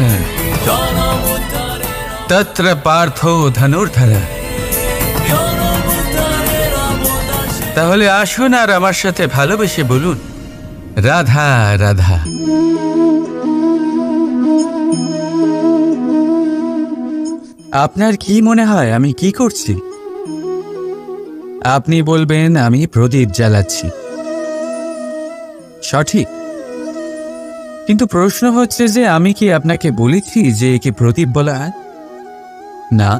তত্র পার্থ ধনুর্ধর। তাহলে আসুন আর আমার সাথে ভালোবেসে বলুন, রাধা রাধা। আপনার কি মনে হয় আমি কি করছি? আপনি বলবেন আমি প্রদীপ জ্বালাচ্ছি। সঠিক, কিন্তু প্রশ্ন হচ্ছে যে আমি কি আপনাকে বলেছি যে একে প্রদীপ বলা হয়? না।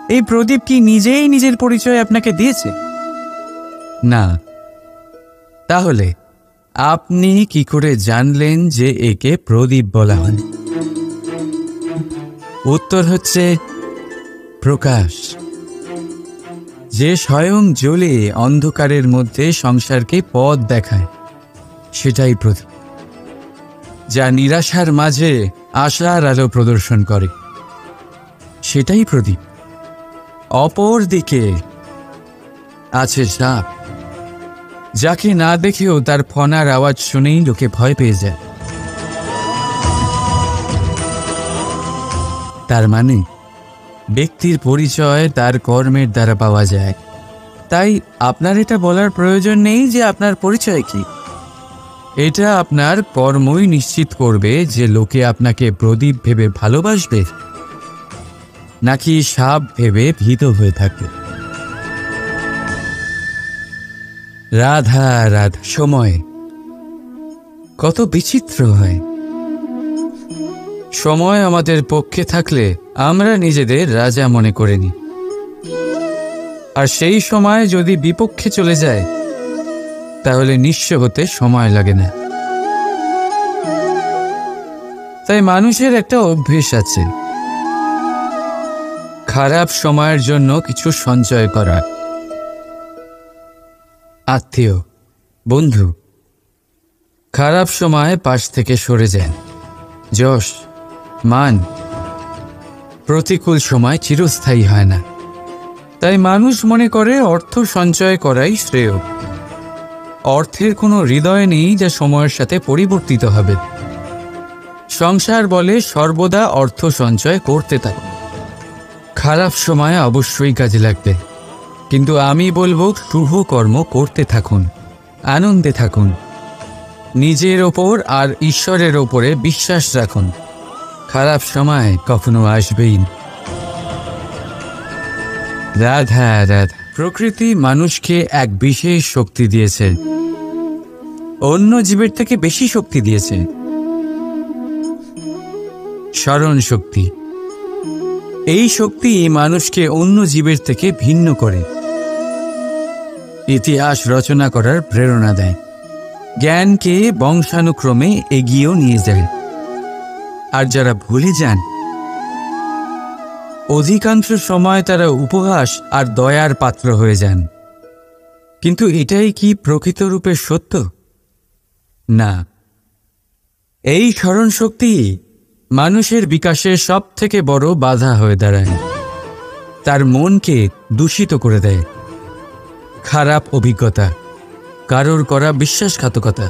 এই প্রদীপ কি নিজেই নিজের পরিচয় আপনাকে দিয়েছে? না। তাহলে আপনি কি করে জানলেন যে একে প্রদীপ বলা হয়? উত্তর হচ্ছে প্রকাশ, যে স্বয়ং জ্বলে অন্ধকারের মধ্যে সংসারকে পথ দেখায়, সেটাই প্রদীপ। যা নিরাশার মাঝে আশার আলো প্রদর্শন করে, সেটাই প্রদীপ। অপর দিকে আছে সাপ, যাকে না দেখেও তার ফনার আওয়াজ শুনেই লোকে ভয় পেয়ে যায়। তার মানে ব্যক্তির পরিচয় তার কর্মের দ্বারা পাওয়া যায়। তাই আপনার এটা বলার প্রয়োজন নেই যে আপনার পরিচয় কি। এটা আপনার কর্মই নিশ্চিত করবে যে লোকে আপনাকে প্রদীপ ভেবে ভালোবাসবে নাকি সাপ ভেবে ভীত হয়ে থাকবে। রাধা রাধা। সময় কত বিচিত্র হয়। সময় আমাদের পক্ষে থাকলে আমরা নিজেদের রাজা মনে করে নিই, আর সেই সময় যদি বিপক্ষে চলে যায় তাহলে নিঃস্ব হতে সময় লাগে না। তাই মানুষের একটা অভ্যেস আছে, খারাপ সময়ের জন্য কিছু সঞ্চয় করা। আত্মীয়, বন্ধু খারাপ সময় পাশ থেকে সরে যান। যশ, মান প্রতিকূল সময় চিরস্থায়ী হয় না। তাই মানুষ মনে করে অর্থ সঞ্চয় করাই শ্রেয়। অর্থের কোনো হৃদয় নেই যা সময়ের সাথে পরিবর্তিত হবে। সংসার বলে সর্বদা অর্থ সঞ্চয় করতে থাকুন। খারাপ সময় অবশ্যই কাজে লাগবে, কিন্তু আমি বলবো শুভ কর্ম করতে থাকুন, আনন্দে থাকুন, নিজের ওপর আর ঈশ্বরের ওপরে বিশ্বাস রাখুন। খারাপ সময় কখনো আসবেই না। রাধা রাধা। প্রকৃতি মানুষকে এক বিশেষ শক্তি দিয়েছে, অন্য জীবের থেকে বেশি শক্তি দিয়েছে। স্মরণ শক্তি। এই শক্তি মানুষকে অন্য জীবের থেকে ভিন্ন করে, ইতিহাস রচনা করার প্রেরণা দেয়, জ্ঞানকে বংশানুক্রমে এগিয়েও নিয়ে যায়। আর যারা ভুলে যান, অধিকাংশ সময় তারা উপহাস আর দয়ার পাত্র হয়ে যান। কিন্তু এটাই কি প্রকৃত রূপে সত্য? না। এই স্মরণ শক্তি মানুষের বিকাশের সব থেকে বড় বাধা হয়ে দাঁড়ায়। তার মনকে দূষিত করে দেয়। খারাপ অভিজ্ঞতা, কারোর করা বিশ্বাসঘাতকতা,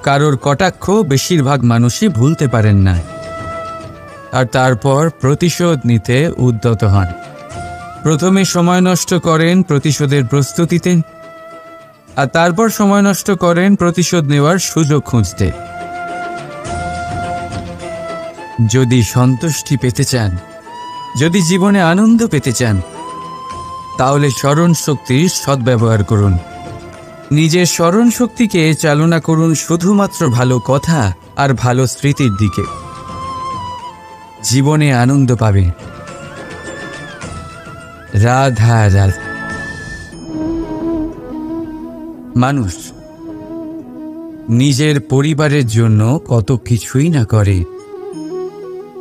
কারোর কটাক্ষ বেশিরভাগ মানুষই ভুলতে পারেন না। আর তারপর প্রতিশোধ নিতে উদ্যত হন। প্রথমে সময় নষ্ট করেন প্রতিশোধের প্রস্তুতিতে, আর তারপর সময় নষ্ট করেন প্রতিশোধ নেওয়ার সুযোগ খুঁজতে। যদি সন্তুষ্টি পেতে চান, যদি জীবনে আনন্দ পেতে চান, তাহলে স্মরণ শক্তির সদ্ব্যবহার করুন। নিজের স্মরণ শক্তিকে চালনা করুন শুধুমাত্র ভালো কথা আর ভালো স্মৃতির দিকে। জীবনে আনন্দ পাবে। রাধা রাধা। মানুষ নিজের পরিবারের জন্য কত কিছুই না করে,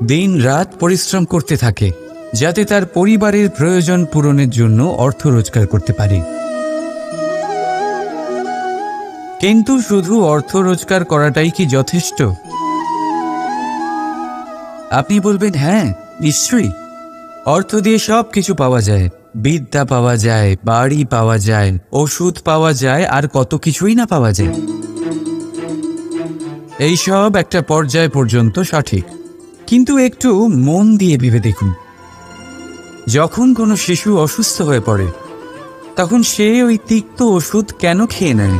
দিন রাত পরিশ্রম করতে থাকে যাতে তার পরিবারের প্রয়োজন পূরণের জন্য অর্থ রোজগার করতে পারে। কিন্তু শুধু অর্থ রোজগার করাটাই কি যথেষ্ট? আপনি বলবেন, হ্যাঁ নিশ্চয়ই, অর্থ দিয়ে সব কিছু পাওয়া যায়, বিদ্যা পাওয়া যায়, বাড়ি পাওয়া যায়, ওষুধ পাওয়া যায়, আর কত কিছুই না পাওয়া যায়। এইসব একটা পর্যায় পর্যন্ত সঠিক, কিন্তু একটু মন দিয়ে ভেবে দেখুন, যখন কোনো শিশু অসুস্থ হয়ে পড়ে তখন সে ওই তিক্ত ওষুধ কেন খেয়ে নেয়?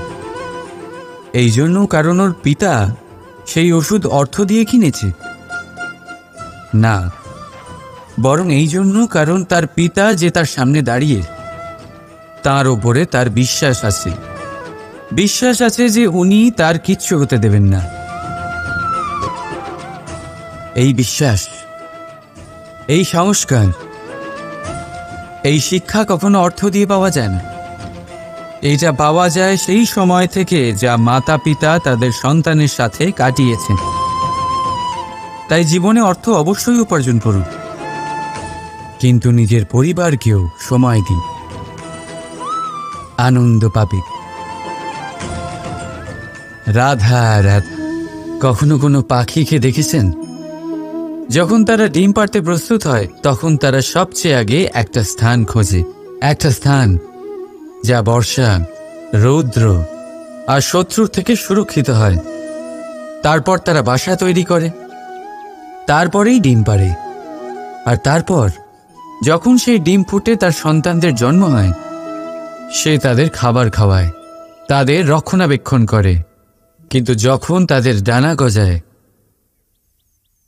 এই জন্য কারণ ওর পিতা সেই ওষুধ অর্থ দিয়ে কিনেছে? না, বরং এই জন্য কারণ তার পিতা যে তার সামনে দাঁড়িয়ে, তার ওপরে তার বিশ্বাস আছে, বিশ্বাস আছে যে উনি তার কিচ্ছু হতে দেবেন না। এই বিশ্বাস, এই সংস্কার, এই শিক্ষা কখনো অর্থ দিয়ে পাওয়া যায় না। এইটা পাওয়া যায় সেই সময় থেকে যা মাতা পিতা তাদের সন্তানের সাথে কাটিয়েছেন। তাই জীবনে অর্থ অবশ্যই উপার্জন করুন, কিন্তু নিজের পরিবারকেও সময় দিন, আনন্দ পাবে। রাধা রাধা। কখনো কোনো পাখিকে দেখেছেন? যখন তারা ডিম পাড়তে প্রস্তুত হয় তখন তারা সবচেয়ে আগে একটা স্থান খোঁজে, একটা স্থান যা বর্ষা, রৌদ্র আর শত্রুর থেকে সুরক্ষিত হয়। তারপর তারা বাসা তৈরি করে, তারপরেই ডিম পাড়ে, আর তারপর যখন সেই ডিম ফুটে তার সন্তানদের জন্ম হয়, সে তাদের খাবার খাওয়ায়, তাদের রক্ষণাবেক্ষণ করে। কিন্তু যখন তাদের ডানা গজায়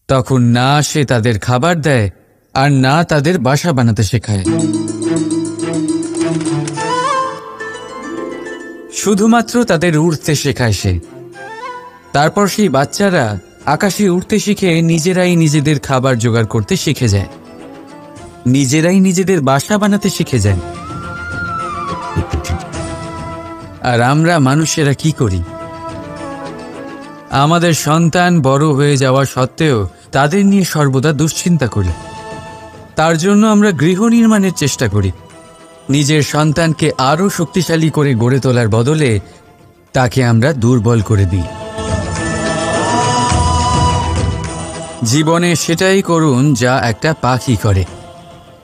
তখন না সে তাদের খাবার দেয় আর না তাদের বাসা বানাতে শেখায়, শুধুমাত্র তাদের উড়তে শেখায় সে। তারপর সেই বাচ্চারা আকাশে উড়তে শিখে নিজেরাই নিজেদের খাবার জোগাড় করতে শিখে যায়, নিজেরাই নিজেদের বাসা বানাতে শিখে যায়। আর আমরা মানুষেরা কি করি? আমাদের সন্তান বড় হয়ে যাওয়া সত্ত্বেও তাদের নিয়ে সর্বদা দুশ্চিন্তা করি। তার জন্য আমরা গৃহ নির্মাণের চেষ্টা করি, নিজের সন্তানকে আরও শক্তিশালী করে গড়ে তোলার বদলে তাকে আমরা দুর্বল করে দিই। জীবনে সেটাই করুন যা একটা পাখি করে।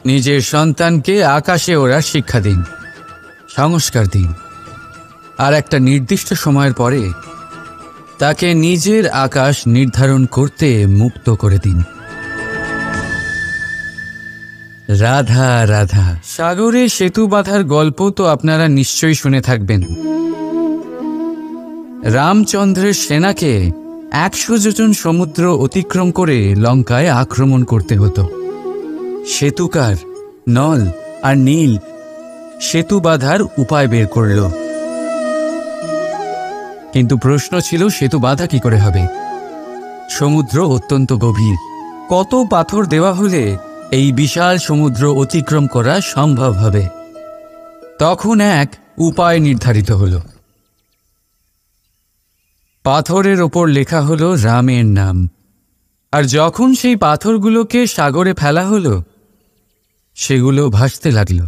নিজের সন্তানকে আকাশে ওড়ার শিক্ষা দিন, সংস্কার দিন, আর একটা নির্দিষ্ট সময়ের পরে তাকে নিজের আকাশ নির্ধারণ করতে মুক্ত করে দিন। রাধা রাধা। সাগরে সেতু বাঁধার গল্প তো আপনারা নিশ্চয়ই শুনে থাকবেন। রামচন্দ্রের সেনাকে 100 যোজন সমুদ্র অতিক্রম করে লঙ্কায় আক্রমণ করতে হতো। সেতুকার নল আর নীল সেতু বাঁধার উপায় বের করল, কিন্তু প্রশ্ন ছিল সেতু বাঁধা কি করে হবে? সমুদ্র অত্যন্ত গভীর, কত পাথর দেওয়া হলে এই বিশাল সমুদ্র অতিক্রম করা সম্ভব হবে? তখন এক উপায় নির্ধারিত হল। পাথরের ওপর লেখা হলো রামের নাম, আর যখন সেই পাথরগুলোকে সাগরে ফেলা হলো সেগুলো ভাসতে লাগলো।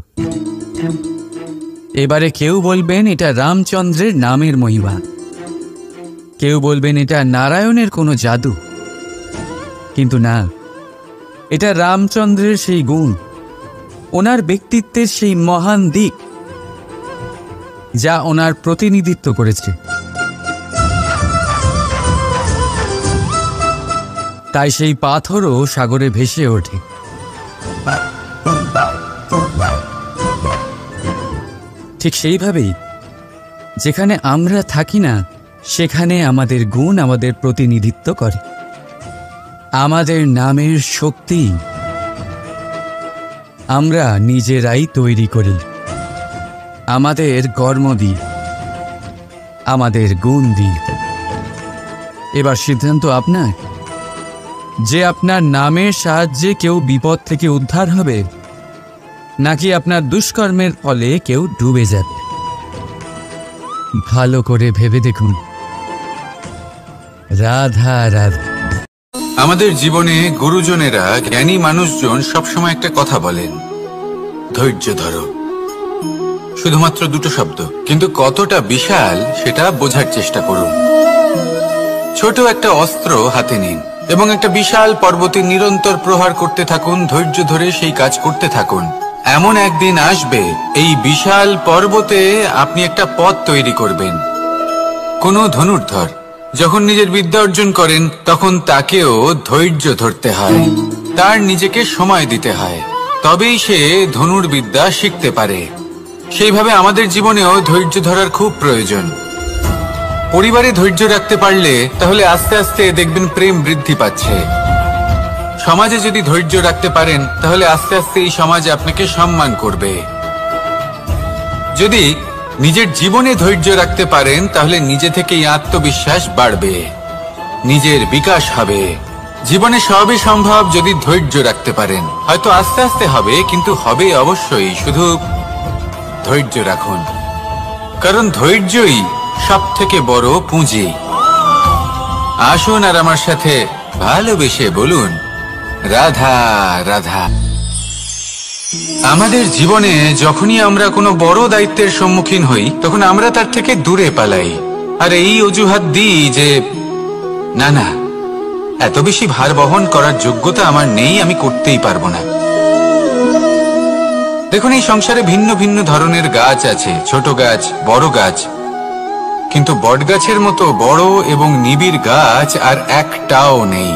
এবারে কেউ বলবেন এটা রামচন্দ্রের নামের মহিমা, কেউ বলবেন এটা নারায়ণের কোনো জাদু, কিন্তু না, এটা রামচন্দ্রের সেই গুণ, ওনার ব্যক্তিত্বের সেই মহান দিক যা ওনার প্রতিনিধিত্ব করেছে। তাই সেই পাথরও সাগরে ভেসে ওঠে। ঠিক সেইভাবেই যেখানে আমরা থাকি না সেখানে আমাদের গুণ আমাদের প্রতিনিধিত্ব করে। আমাদের নামের শক্তি আমরা নিজেরাই তৈরি করি, আমাদের কর্ম দিই, আমাদের গুণ দিই। এবার সিদ্ধান্ত আপনার যে আপনার নামের সাহায্যে কেউ বিপদ থেকে উদ্ধার হবে নাকি আপনার দুষ্কর্মের ফলে কেউ ডুবে যাবে। ভালো করে ভেবে দেখুন। রাধা রাধা। আমাদের জীবনে গুরুজনেরা, জ্ঞানী মানুষজন সবসময় একটা কথা বলেন, ধৈর্য ধরো। শুধুমাত্র দুটো শব্দ, কিন্তু কতটা বিশাল সেটা বোঝার চেষ্টা করুন। ছোট একটা অস্ত্র হাতে নিন এবং একটা বিশাল পর্বতে নিরন্তর প্রহার করতে থাকুন, ধৈর্য ধরে সেই কাজ করতে থাকুন। এমন একদিন আসবে এই বিশাল পর্বতে আপনি একটা পথ তৈরি করবেন। কোনো ধনুর্ধর যখন নিজের বিদ্যা অর্জন করেন তখন তাকেও ধৈর্য ধরতে হয়, তার নিজেকে সময় দিতে হয়, তবেই সে ধনুর্বিদ্যা শিখতে পারে। সেইভাবে আমাদের জীবনেও ধৈর্য ধরার খুব প্রয়োজন। পরিবারে ধৈর্য রাখতে পারলে তাহলে আস্তে আস্তে দেখবেন প্রেম বৃদ্ধি পাচ্ছে। সমাজে যদি ধৈর্য রাখতে পারেন তাহলে আস্তে আস্তে এই সমাজ আপনাকে সম্মান করবে। যদি নিজের জীবনে ধৈর্য রাখতে পারেন তাহলে নিজে থেকেই আত্মবিশ্বাস বাড়বে, নিজের বিকাশ হবে। জীবনে সবই সম্ভব যদি ধৈর্য রাখতে পারেন। হয়তো আস্তে আস্তে হবে, কিন্তু হবে অবশ্যই। শুধু ধৈর্য রাখুন, কারণ ধৈর্যই সব থেকে বড় পুঁজি। আসুন আর আমার সাথে ভালোবেসে বলুন, রাধা রাধা। আমাদের জীবনে যখনই আমরা কোনো বড় দায়িত্বের সম্মুখীন হই তখন আমরা তার থেকে দূরে পালাই, আর এই অজুহাত দিই যে না না, এত বেশি ভার বহন করার যোগ্যতা আমার নেই, আমি করতেই পারবো না। দেখুন, এই সংসারে ভিন্ন ভিন্ন ধরনের গাছ আছে, ছোট গাছ, বড় গাছ, কিন্তু বটগাছের মতো বড় এবং নিবিড় গাছ আর একটাও নেই।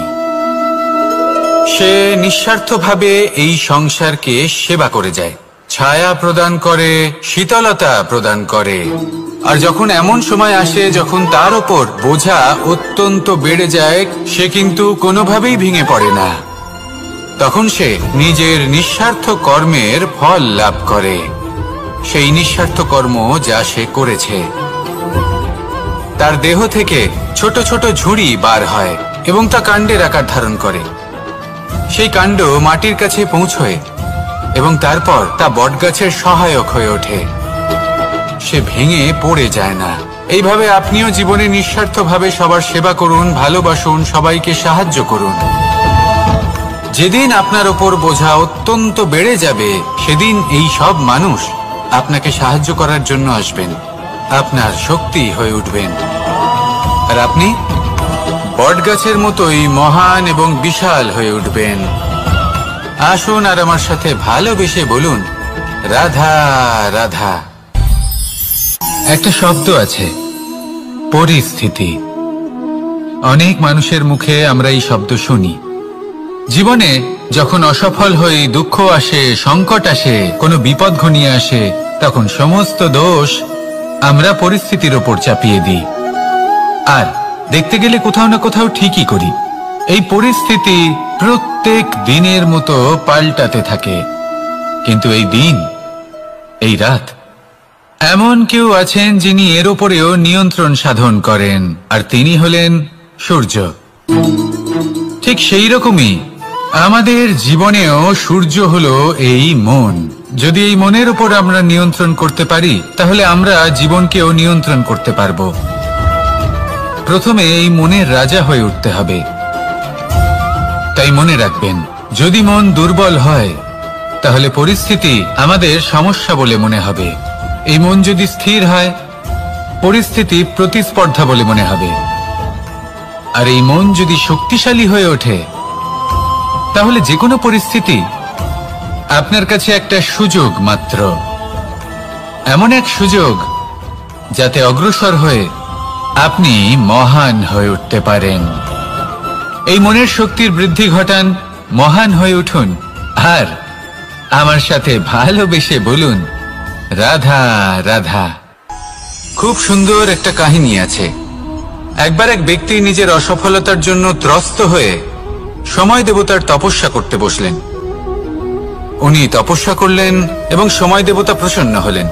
সে নিঃস্বার্থভাবে এই সংসারকে সেবা করে যায়, ছায়া প্রদান করে, শীতলতা প্রদান করে। আর যখন এমন সময় আসে যখন তার ওপর বোঝা অত্যন্ত বেড়ে যায়, সে কিন্তু কোনোভাবেই ভেঙে পড়ে না। তখন সে নিজের নিঃস্বার্থ কর্মের ফল লাভ করে, সেই নিঃস্বার্থ কর্ম যা সে করেছে। তার দেহ থেকে ছোট ছোট ঝুড়ি বার হয় এবং তা কাণ্ডের আকার ধারণ করে। সেই কাণ্ড মাটির কাছে পৌঁছয় এবং তারপর তা বটগাছের সহায়ক হয়ে ওঠে, সে ভেঙে পড়ে যায় না। এইভাবে আপনিও জীবনে নিঃস্বার্থভাবে সবার সেবা করুন, ভালোবাসুন, সবাইকে সাহায্য করুন। যেদিন আপনার ওপর বোঝা অত্যন্ত বেড়ে যাবে সেদিন এই সব মানুষ আপনাকে সাহায্য করার জন্য আসবেন, আপনার শক্তি হয়ে উঠবেন, আর আপনি বটগাছের মতোই মহান এবং বিশাল হয়ে উঠবেন। আসুন আর আমার সাথে ভালোবেসে বলুন, রাধা রাধা। একটা শব্দ আছে, পরিস্থিতি। অনেক মানুষের মুখে আমরা এই শব্দ শুনি। জীবনে যখন অসফল হই, দুঃখ আসে, সংকট আসে, কোনো বিপদ ঘনিয়ে আসে, তখন সমস্ত দোষ আমরা পরিস্থিতির ওপর চাপিয়ে দিই। আর দেখতে গেলে কোথাও না কোথাও ঠিকই করি। এই পরিস্থিতি প্রত্যেক দিনের মতো পাল্টাতে থাকে, কিন্তু এই দিন, এই রাত, এমন কেউ আছেন যিনি এর ওপরেও নিয়ন্ত্রণ সাধন করেন, আর তিনি হলেন সূর্য। ঠিক সেই রকমই আমাদের জীবনেও সূর্য হলো এই মন। যদি এই মনের উপর আমরা নিয়ন্ত্রণ করতে পারি তাহলে আমরা জীবনকেও নিয়ন্ত্রণ করতে পারবো। প্রথমে এই মনের রাজা হয়ে উঠতে হবে। তাই মনে রাখবেন, যদি মন দুর্বল হয় তাহলে পরিস্থিতি আমাদের সমস্যা বলে মনে হবে। এই মন যদি স্থির হয়, পরিস্থিতি প্রতিস্পর্ধা বলে মনে হবে। আর এই মন যদি শক্তিশালী হয়ে ওঠে তাহলে যে কোনো পরিস্থিতি আপনার কাছে একটা সুযোগ মাত্র, এমন এক সুযোগ যাতে অগ্রসর হয়ে আপনি মহান হয়ে উঠতে পারেন। এই মনের শক্তির বৃদ্ধি ঘটান, মহান হয়ে উঠুন, আর আমার সাথে ভালোবেসে বলুন, রাধা রাধা। খুব সুন্দর একটা কাহিনী আছে। একবার এক ব্যক্তি নিজের অসফলতার জন্য ত্রস্ত হয়ে সময় দেবতার তপস্যা করতে বসলেন। উনি তপস্যা করলেন এবং সময় দেবতা প্রসন্ন হলেন,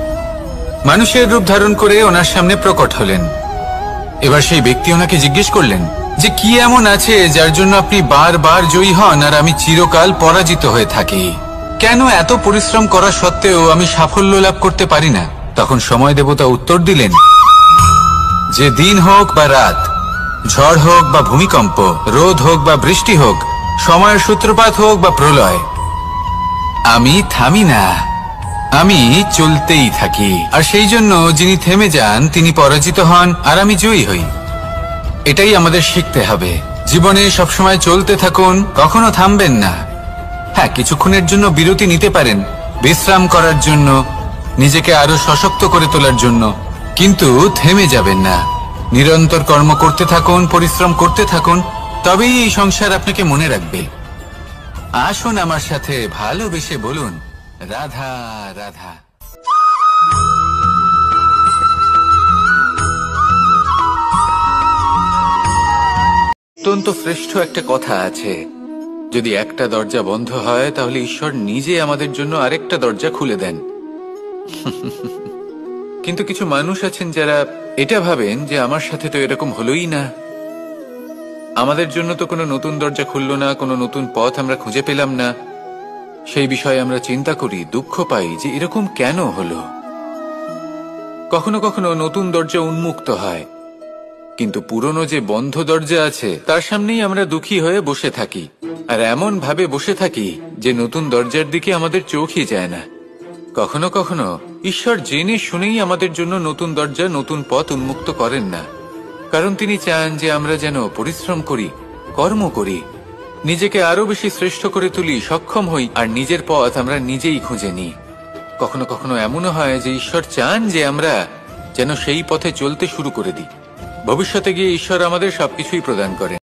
মানুষের রূপ ধারণ করে ওনার সামনে প্রকট হলেন। এবার সেই ব্যক্তি ওনাকে জিজ্ঞেস করলেন যে কি এমন আছে যার জন্য আপনি বারবার জয়ী হন আর আমি চিরকাল পরাজিত হয়ে থাকি? কেন এত পরিশ্রম করা সত্ত্বেও আমি সাফল্য লাভ করতে পারি না? তখন সময় দেবতা উত্তর দিলেন যে দিন হোক বা রাত, ঝড় হোক বা ভূমিকম্প, রোদ হোক বা বৃষ্টি হোক, সময়ের সূত্রপাত হোক বা প্রলয়, আমি থামি না, আমি চলতেই থাকি। আর সেই জন্য যিনি থেমে যান তিনি পরাজিত হন, আর আমি জয়ী হই। এটাই আমাদের শিখতে হবে। জীবনে সবসময় চলতে থাকুন, কখনো থামবেন না। হ্যাঁ, কিছুক্ষণের জন্য বিরতি নিতে পারেন, বিশ্রাম করার জন্য, নিজেকে আরো সশক্ত করে তোলার জন্য, কিন্তু থেমে যাবেন না। নিরন্তর কর্ম করতে থাকুন, পরিশ্রম করতে থাকুন, তবেই এই সংসার আপনাকে মনে রাখবে। আসুন আমার সাথে ভালোবেসে বলুন, রাধা রাধা। অত্যন্ত শ্রেষ্ঠ একটা কথা আছে, যদি একটা দরজা বন্ধ হয় তাহলে ঈশ্বর নিজে আমাদের জন্য আরেকটা দরজা খুলে দেন। কিন্তু কিছু মানুষ আছেন যারা এটা ভাবেন যে আমার সাথে তো এরকম হলোই না, আমাদের জন্য তো কোনো নতুন দরজা খুললো না, কোনো নতুন পথ আমরা খুঁজে পেলাম না। সেই বিষয়ে আমরা চিন্তা করি, দুঃখ পাই যে এরকম কেন হলো। কখনো কখনো নতুন দরজা উন্মুক্ত হয়, কিন্তু পুরনো যে বন্ধ দরজা আছে তার সামনেই আমরা দুঃখী হয়ে বসে থাকি, আর এমন ভাবে বসে থাকি যে নতুন দরজার দিকে আমাদের চোখই যায় না। কখনো কখনো ঈশ্বর জেনে শুনেই আমাদের জন্য নতুন দরজা, নতুন পথ উন্মুক্ত করেন না, কারণ তিনি চান যে আমরা যেন পরিশ্রম করি, কর্ম করি, নিজেকে আরো বেশি শ্রেষ্ঠ করে তুলি, সক্ষম হই, আর নিজের পথ আমরা নিজেই খুঁজে নিই। কখনো কখনো এমনও হয় যে ঈশ্বর চান যে আমরা যেন সেই পথে চলতে শুরু করে দিই। ভবিষ্যতে গিয়ে ঈশ্বর আমাদের সবকিছুই প্রদান করেন।